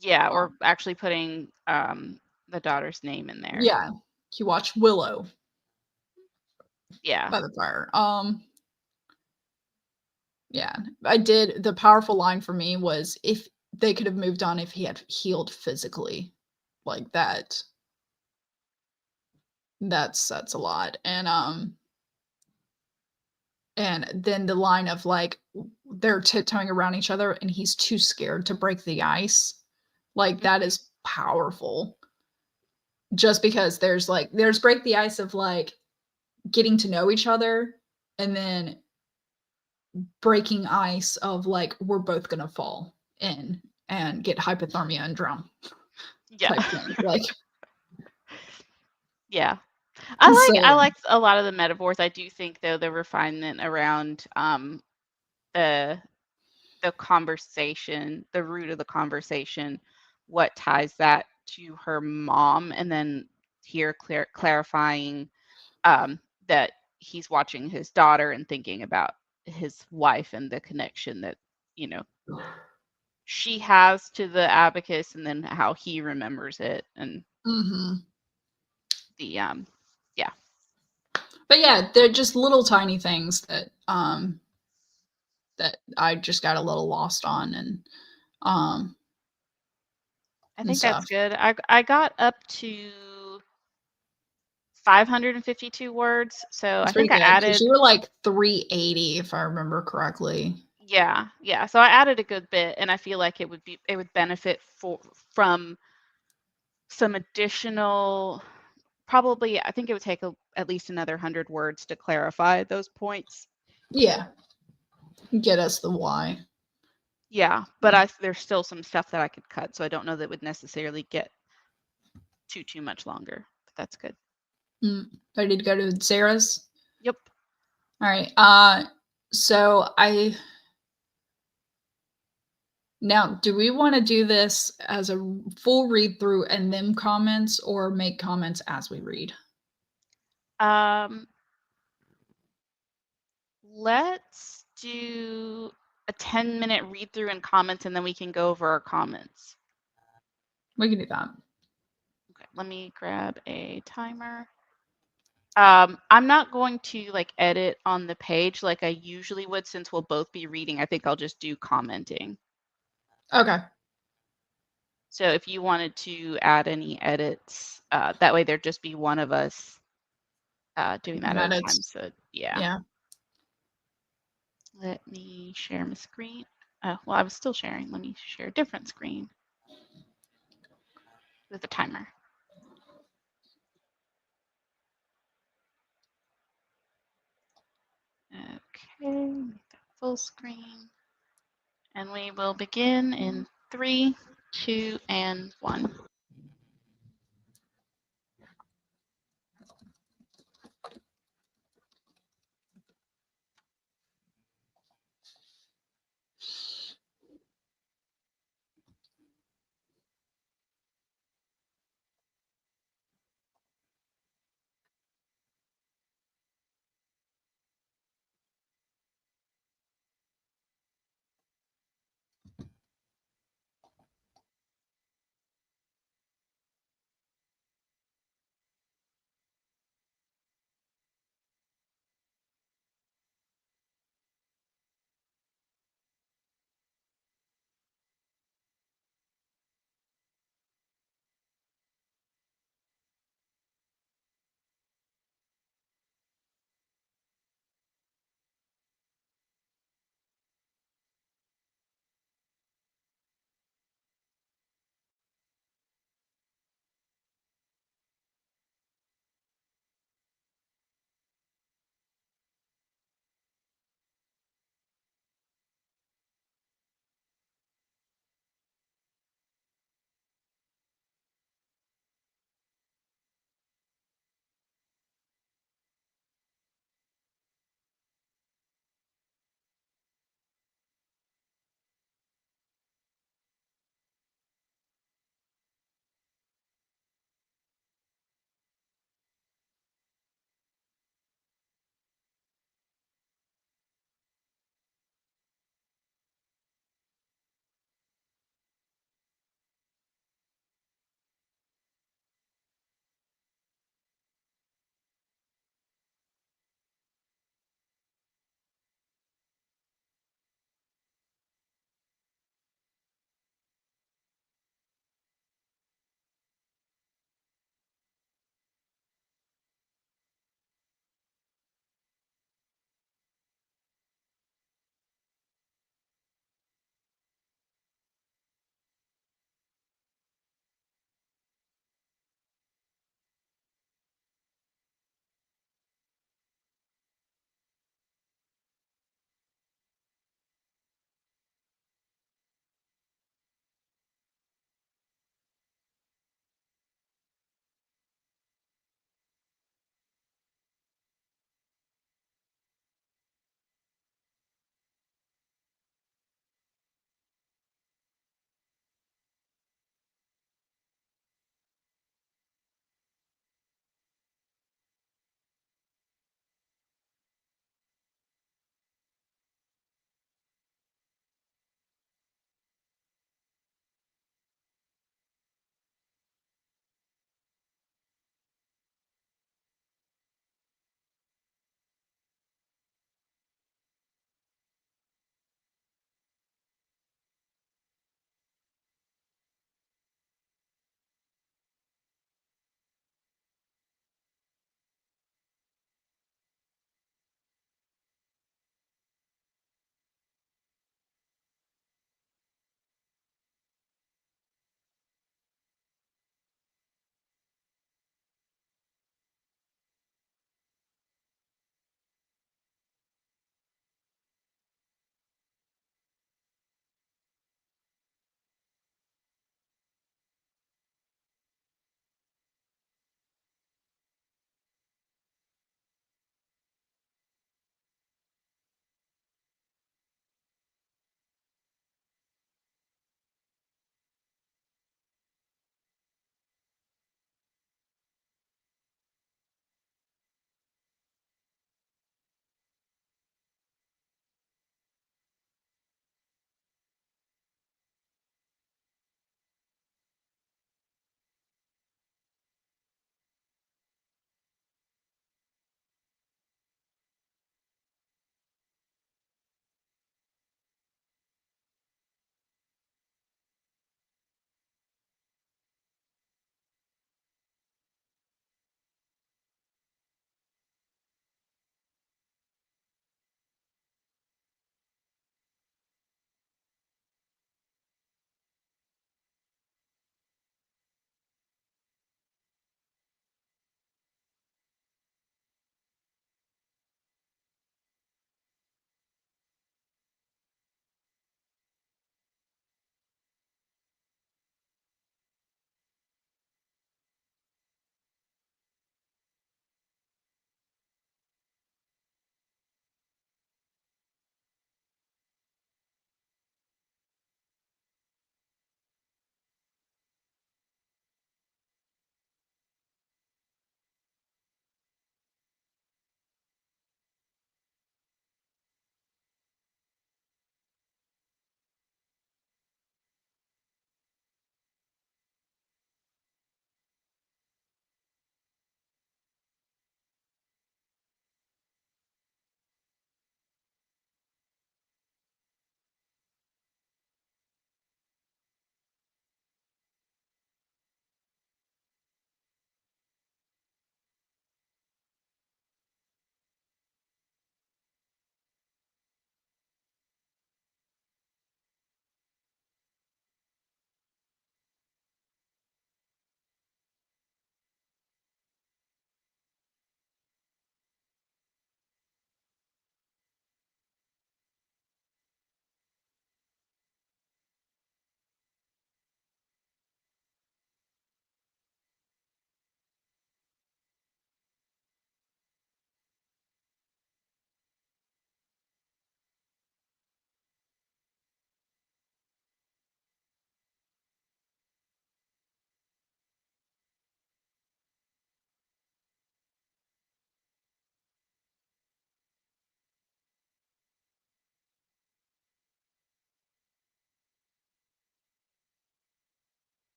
Yeah, or actually putting the daughter's name in there. Yeah. He watched Willow. Yeah. By the fire. Yeah, I did. The powerful line for me was if they could have moved on if he had healed physically, like that. That's a lot. And then the line of like they're tiptoeing around each other and he's too scared to break the ice. Like that is powerful. Just because there's break the ice of like getting to know each other, and then breaking ice of like we're both gonna fall in and get hypothermia and drown. Yeah. Type thing. Like yeah. I so, like a lot of the metaphors. I do think though the refinement around the conversation, the root of the conversation, what ties that to her mom, and then here clarifying that he's watching his daughter and thinking about his wife and the connection that she has to the abacus, and then how he remembers it, and the yeah. But yeah, they're just little tiny things that that I just got a little lost on, and I think that's good. I got up to 552 words, so I think I added. You were like 380 if I remember correctly. Yeah. So I added a good bit, and I feel like it would benefit from some additional. Probably, I think it would take at least another 100 words to clarify those points. Yeah, get us the why. Yeah, but there's still some stuff that I could cut, so I don't know that would necessarily get too much longer. But that's good. Ready to go to Sarah's? Yep. All right. So now, do we want to do this as a full read through and then comments, or make comments as we read? Let's do a 10-minute read through and comments, and then we can go over our comments. We can do that. Okay, let me grab a timer. I'm not going to like edit on the page like I usually would since we'll both be reading. I think I'll just do commenting. Okay. So if you wanted to add any edits, that way there'd just be one of us doing that at a time. Edits. So yeah. Yeah. Let me share my screen. Well, I was still sharing. Let me share a different screen with a timer. Okay, make that full screen. And we will begin in 3, 2, and 1.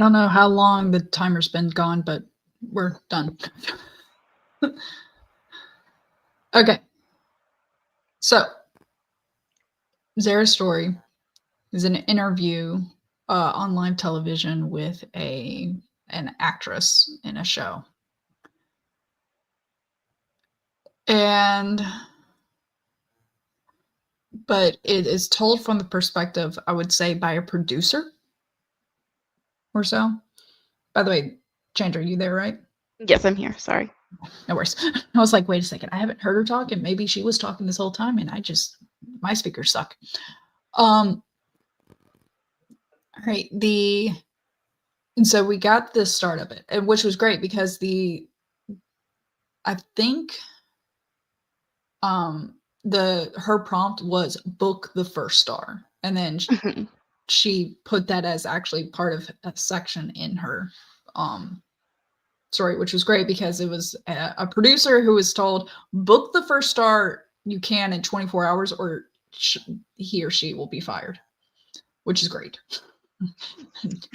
don't know how long the timer's been gone, but we're done. Okay. So, Zara's story is an interview on live television with an actress in a show. But it is told from the perspective, I would say, by a producer or so. By the way, Chandra, you there, right? Yes, I'm here. Sorry. No worries. I was like, wait a second, I haven't heard her talk, and maybe she was talking this whole time, and my speakers suck. All right, and so we got the start of it, and which was great because I think her prompt was book the first star, and then she put that as actually part of a section in her story, which was great because it was a producer who was told, book the first star you can in 24 hours or he or she will be fired, which is great.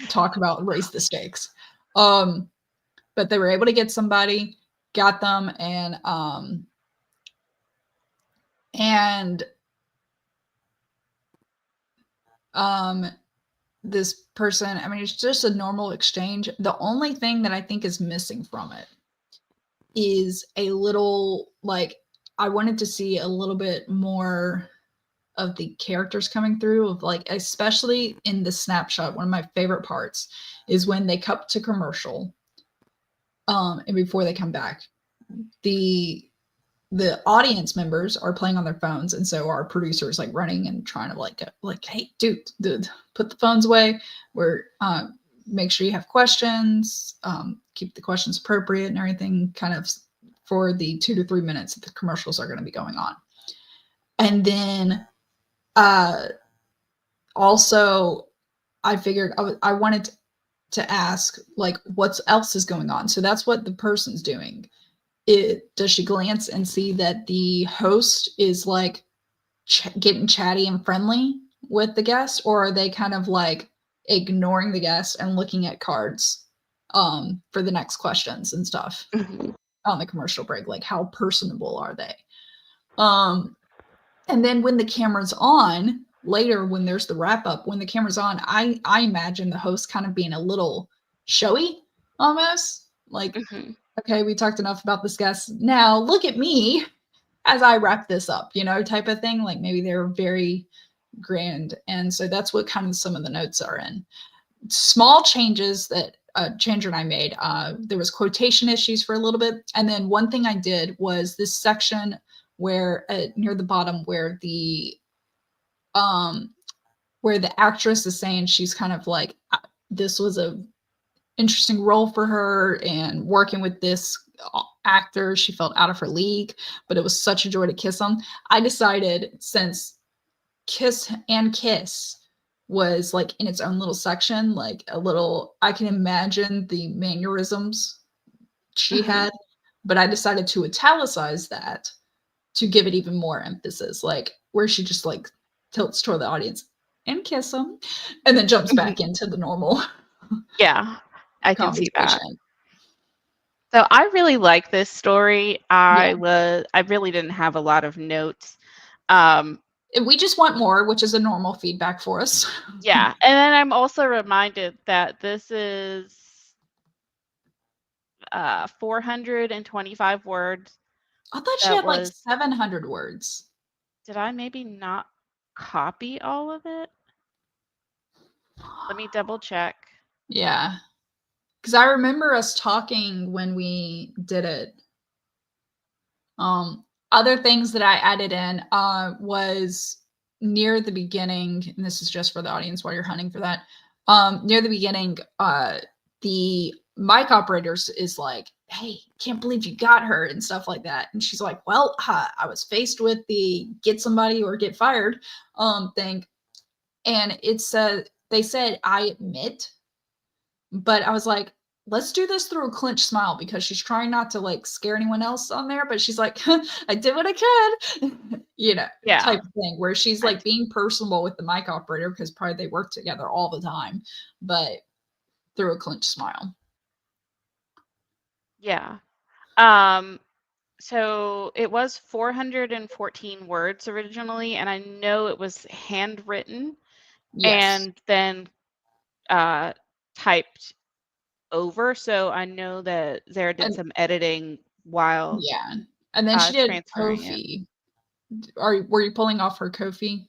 Talk about raise the stakes. But they were able to get somebody, got them, this person, I mean, it's just a normal exchange. The only thing that I think is missing from it is a little, like, I wanted to see a little bit more of the characters coming through, of like, especially in the snapshot. One of my favorite parts is when they cut to commercial, and before they come back, the audience members are playing on their phones, and so our producers like running and trying to like hey, dude, put the phones away. We're make sure you have questions, keep the questions appropriate and everything, kind of for the 2 to 3 minutes that the commercials are going to be going on. And then also I figured I wanted to ask, like, what else is going on? So that's what the person's doing. Does she glance and see that the host is like getting chatty and friendly with the guest, or are they kind of like ignoring the guest and looking at cards for the next questions and stuff on the commercial break? Like, how personable are they? And then when the camera's on later, when there's the wrap up, when the camera's on, I imagine the host kind of being a little showy almost, like, okay, we talked enough about this guest. Now look at me as I wrap this up, type of thing. Like, maybe they're very grand. And so that's what kind of some of the notes are in. Small changes that Chandra and I made. There was quotation issues for a little bit. And then one thing I did was this section where near the bottom where the actress is saying she's kind of like, this was a interesting role for her, and working with this actor, she felt out of her league, but it was such a joy to kiss him. I decided, since Kiss and Kiss was like in its own little section, like a little, I can imagine the mannerisms she had, but I decided to italicize that to give it even more emphasis, like where she just like tilts toward the audience and kiss them and then jumps back into the normal. Yeah, I can see that. conversation. So I really like this story. I really didn't have a lot of notes. We just want more, which is a normal feedback for us. Yeah, and then I'm also reminded that this is 425 words. I thought she That had like was- 700 words. Did I maybe not copy all of it? Let me double check. Yeah. Because I remember us talking when we did it. Other things that I added in was near the beginning, and this is just for the audience while you're hunting for that. Near the beginning, the mic operators is like, hey, can't believe you got her and stuff like that. And she's like, well, I was faced with the get somebody or get fired thing. And they said, I admit, but I was like, let's do this through a clenched smile, because she's trying not to like scare anyone else on there. But she's like, I did what I could, type of thing, where she's like being personable with the mic operator, because probably they work together all the time. But through a clenched smile. Yeah. So it was 414 words originally, and I know it was handwritten Yes. and then typed over. So I know that Zara did And some editing while yeah. And then she did transferring it. Kofi. Were you pulling off her Kofi?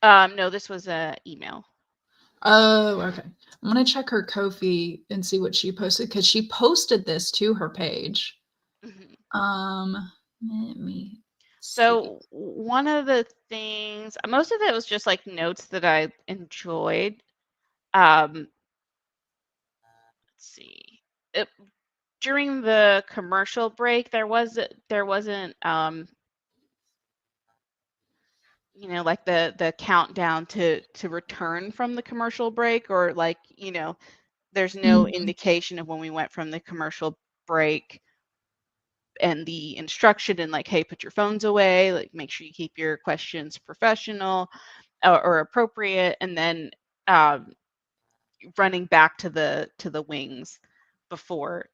No, this was a email. Oh, okay. I'm gonna check her Kofi and see what she posted because she posted this to her page. Mhm. Let me see. So one of the things, most of it was just like notes that I enjoyed. Let's see. During the commercial break, there wasn't like the countdown to return from the commercial break, or like, there's no Mhm. indication of when we went from the commercial break, and the instruction and like, hey, put your phones away, like make sure you keep your questions professional or appropriate, and then um, running back to the wings before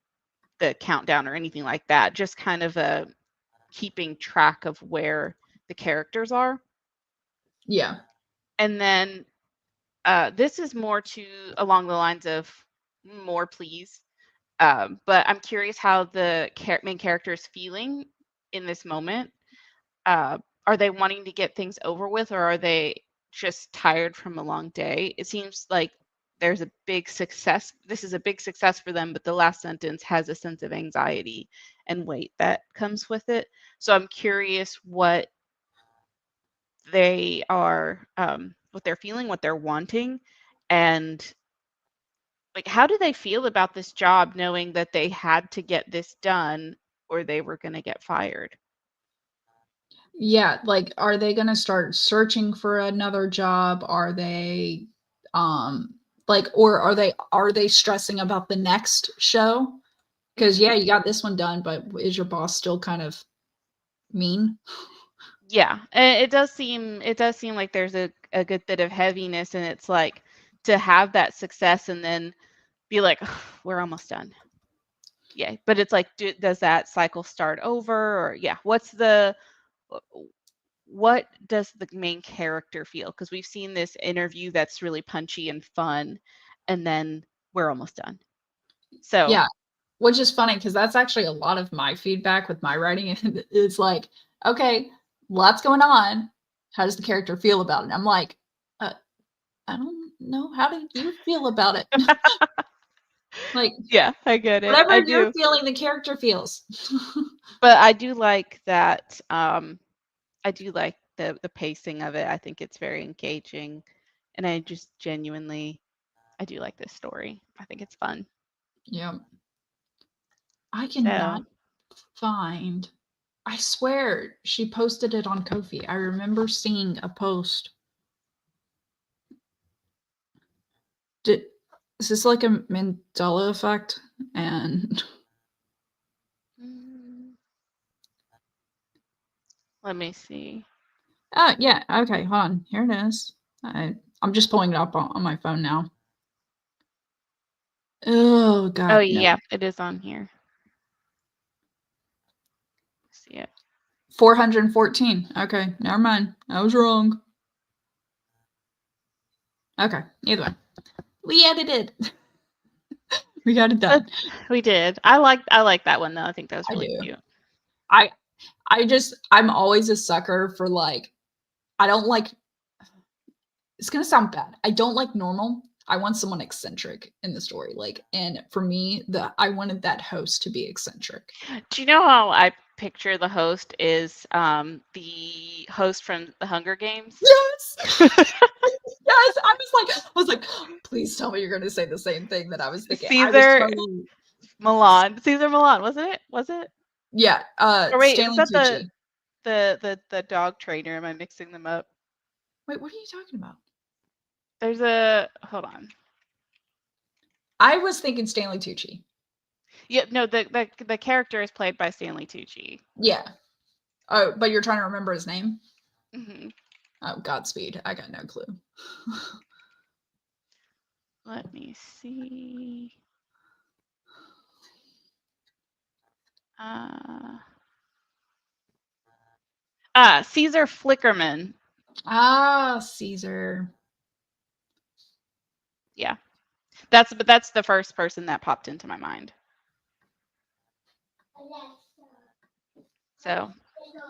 the countdown or anything like that. Just kind of a keeping track of where the characters are. Yeah. And then this is more along the lines of more please. But I'm curious how the main character is feeling in this moment. Are they wanting to get things over with, or are they just tired from a long day? It seems like there's a big success. This is a big success for them, but the last sentence has a sense of anxiety and weight that comes with it. So I'm curious what they are, what they're feeling, what they're wanting, and like, how do they feel about this job knowing that they had to get this done or they were going to get fired? Yeah, like, are they gonna start searching for another job? Are they, like, or are they stressing about the next show? Because Mhm. yeah, you got this one done, but is your boss still kind of mean? Yeah, it does seem like there's a good bit of heaviness, and it's like to have that success and then be like, "Ugh, we're almost done." Yeah, but it's like, does that cycle start over? Or yeah, what does the main character feel? Because we've seen this interview that's really punchy and fun, and then we're almost done. So Yeah, which is funny because that's actually a lot of my feedback with my writing. It's like, okay, lots going on. How does the character feel about it? I'm like, uh, I don't know. How do you feel about it? Like, yeah, I get it. whatever I you're do. feeling, the character feels. But I do like that. I do like the pacing of it. I think it's very engaging, and I just genuinely I do like this story. I think it's fun. Yeah. I cannot So find. I swear she posted it on Kofi. I remember seeing a post. Did is this like a Mandela effect? And mm, let me see. oh yeah, okay, hold on. Here it is. I'm just pulling it up on my phone now. Oh Oh god, no. yeah, it is on here. See it. 414. Okay, never mind. I was wrong. Okay, either way. We edited. We got it done. We did. I like that one though. I think that was I really do. cute. I I'm always a sucker for like I don't like it's gonna sound bad. I don't like normal. I want someone eccentric in the story. Like, and for me, I wanted that host to be eccentric. Do you know how I picture the host is the host from the Hunger Games? Yes. Yes. I was like, please tell me you're gonna say the same thing that I was thinking. I was Caesar totally Milan. Caesar Milan, wasn't it? Was it? yeah. Or wait, is Stanley that Tucci. the dog trainer? Am I mixing them up? Wait, what are you talking about? There's a hold on. I was thinking Stanley Tucci. Yeah, no, the character is played by Stanley Tucci. Yeah. Oh, but you're trying to remember his name? Hmm. Oh, Godspeed. I got no clue. Let me see. Caesar Flickerman. Ah, Caesar. Yeah. That's the first person that popped into my mind. So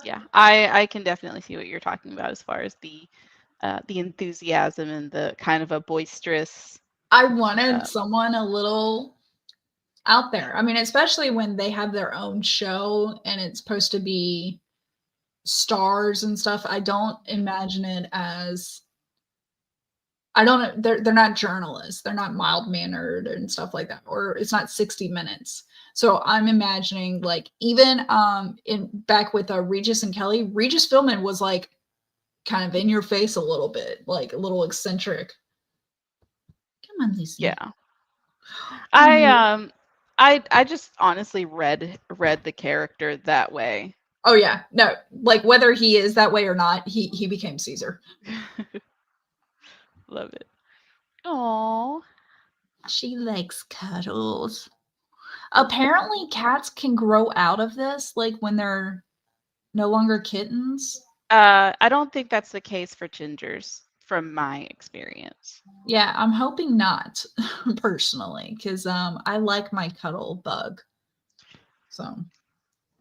yeah, I can definitely see what you're talking about as far as the enthusiasm and the kind of a boisterous. I wanted Uh, someone a little out there. I mean, especially when they have their own show and it's supposed to be stars and stuff. I don't imagine it as they're not journalists. They're not mild mannered and stuff like that. Or it's not 60 Minutes. So I'm imagining like even in back with Regis and Kelly, Regis Philbin was like kind of in your face a little bit, like a little eccentric. Come on, Lucy. yeah. I just honestly read the character that way. Oh yeah, no, like whether he is that way or not, he became Caesar. Love it. Oh, She likes cuddles. Apparently, cats can grow out of this, like when they're no longer kittens. I don't think that's the case for gingers, from my experience. Yeah, I'm hoping not, personally, because I like my cuddle bug. So,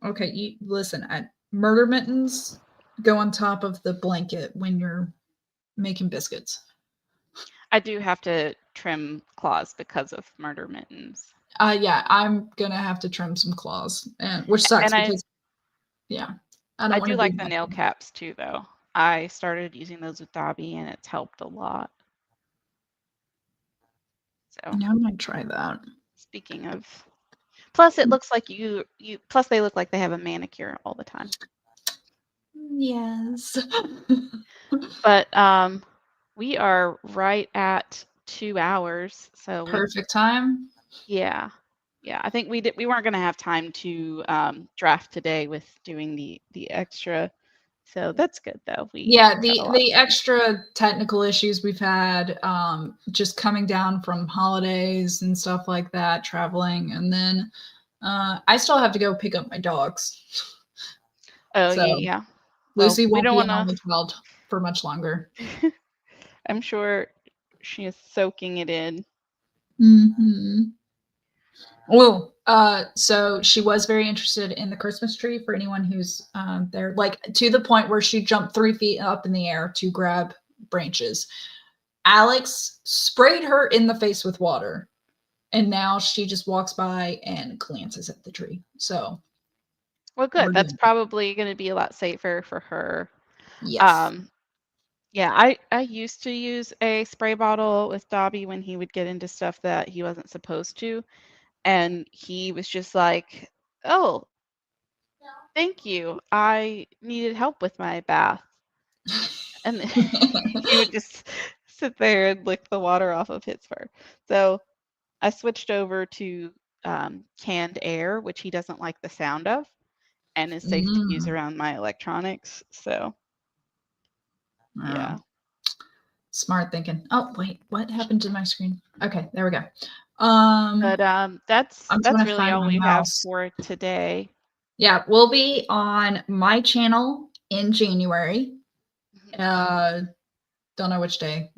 okay, you listen. Murder mittens go on top of the blanket when you're making biscuits. I do have to trim claws because of murder mittens. Yeah, I'm gonna have to trim some claws, and which sucks And because yeah, I don't I want do to like the nail caps too, though. I started using those with Dobby, and it's helped a lot. So Now I might try that. speaking of, plus it looks like plus they look like they have a manicure all the time. Yes. But we are right at 2 hours, so Perfect time. yeah. I think we weren't going to have time to draft today with doing the extra, so that's good though. Yeah, got a lot the done. extra technical issues we've had, just coming down from holidays and stuff like that, traveling, and then I still have to go pick up my dogs. Oh So yeah. Well, Lucy we won't don't be want an only to. child for much longer. I'm sure she is soaking it in. Mm-hmm. Oh, so she was very interested in the Christmas tree for anyone who's there, like to the point where she jumped 3 feet up in the air to grab branches. Alex sprayed her in the face with water, and now she just walks by and glances at the tree. So, Well, we're good. That's doing probably going to be a lot safer for her. yes. Yeah, I used to use a spray bottle with Dobby when he would get into stuff that he wasn't supposed to, and he was just like, "Oh, thank you. I needed help with my bath." And then he would just sit there and lick the water off of his fur. So I switched over to canned air, which he doesn't like the sound of, and is safe to use Mm, around my electronics. So yeah. smart thinking. Oh, wait, what happened to my screen? Okay, there we go. But I'm that's trying to really find all my we have mouse. for today. Yeah, we'll be on my channel in January. Mhm. Don't know which day.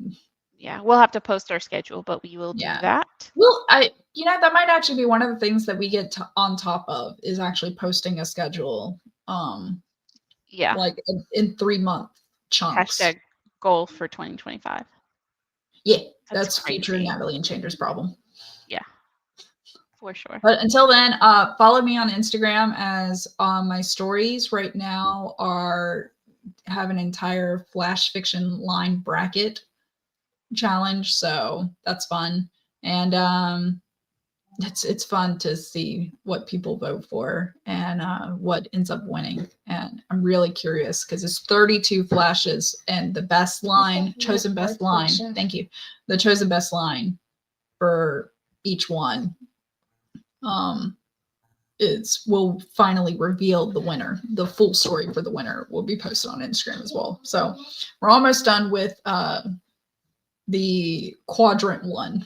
Yeah, we'll have to post our schedule, but we will do Yeah. that. Well, that might actually be one of the things that we get on top of is actually posting a schedule, Yeah. like in 3-month chunks. Hashtag goal for 2025. Yeah, That's that's future crazy. Natalie and Changer's problem. Yeah, for sure. But until then, follow me on Instagram as my stories right now have an entire flash fiction line bracket challenge, so that's fun. And it's fun to see what people vote for and what ends up winning. And I'm really curious because it's 32 flashes and the best line, chosen best line. Thank you. The chosen best line for each one will finally reveal the winner. The full story for the winner will be posted on Instagram as well. So we're almost done with the quadrant one.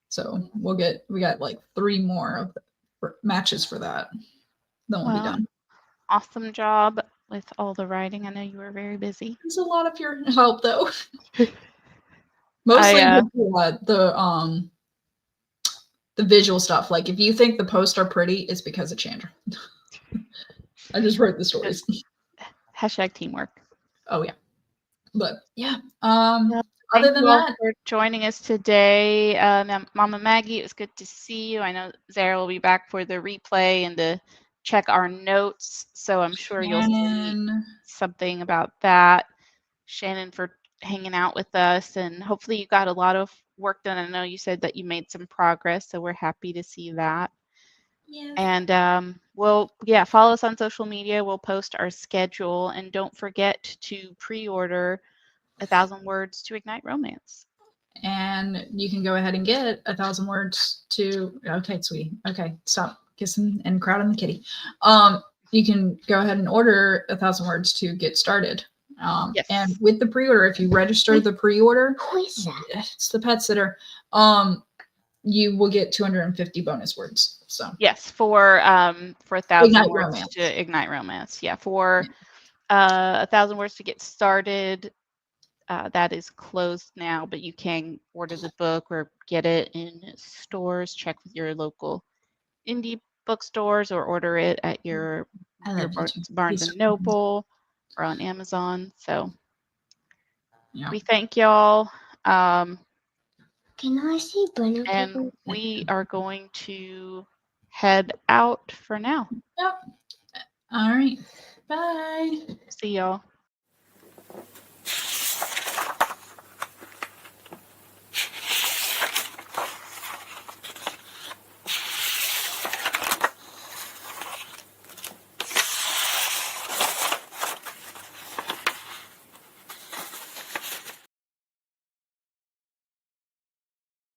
So we got like 3 more of matches for that. Then we'll be Well, done. awesome job with all the writing. I know you were very busy. There's a lot of your help though. Mostly with the visual stuff. Like if you think the posts are pretty, it's because of Chandra. I just wrote the stories. Hashtag teamwork. Oh yeah. But yeah. Yep. Other Thank than you all that, for joining us today. Mama Maggie, it was good to see you. I know Zara will be back for the replay and to check our notes. So I'm sure you'll see Shannon, something about that. Shannon for hanging out with us, and hopefully you got a lot of work done. I know you said that you made some progress, so we're happy to see that. Yes. And follow us on social media. We'll post our schedule, and don't forget to pre-order 1,000 Words to Ignite Romance. and you can go ahead and get 1,000 words to. Okay, sweetie. Okay, stop kissing and crowding the kitty. You can go ahead and order 1,000 words to get started. Yes. And with the pre-order, if you register the pre-order, Who is that? it's the pet sitter. You will get 250 bonus words. So Yes, for 1,000 Ignite words Romance. to ignite romance. Yeah, for 1,000 words to get started. That is closed now, but you can order the book or get it in stores. Check with your local indie bookstores or order it at your I love you too. Barnes Peace. and Noble or on Amazon. So Yeah. we thank y'all. Can I see Brennan? And we are going to head out for now. Yep. All right. Bye. See y'all.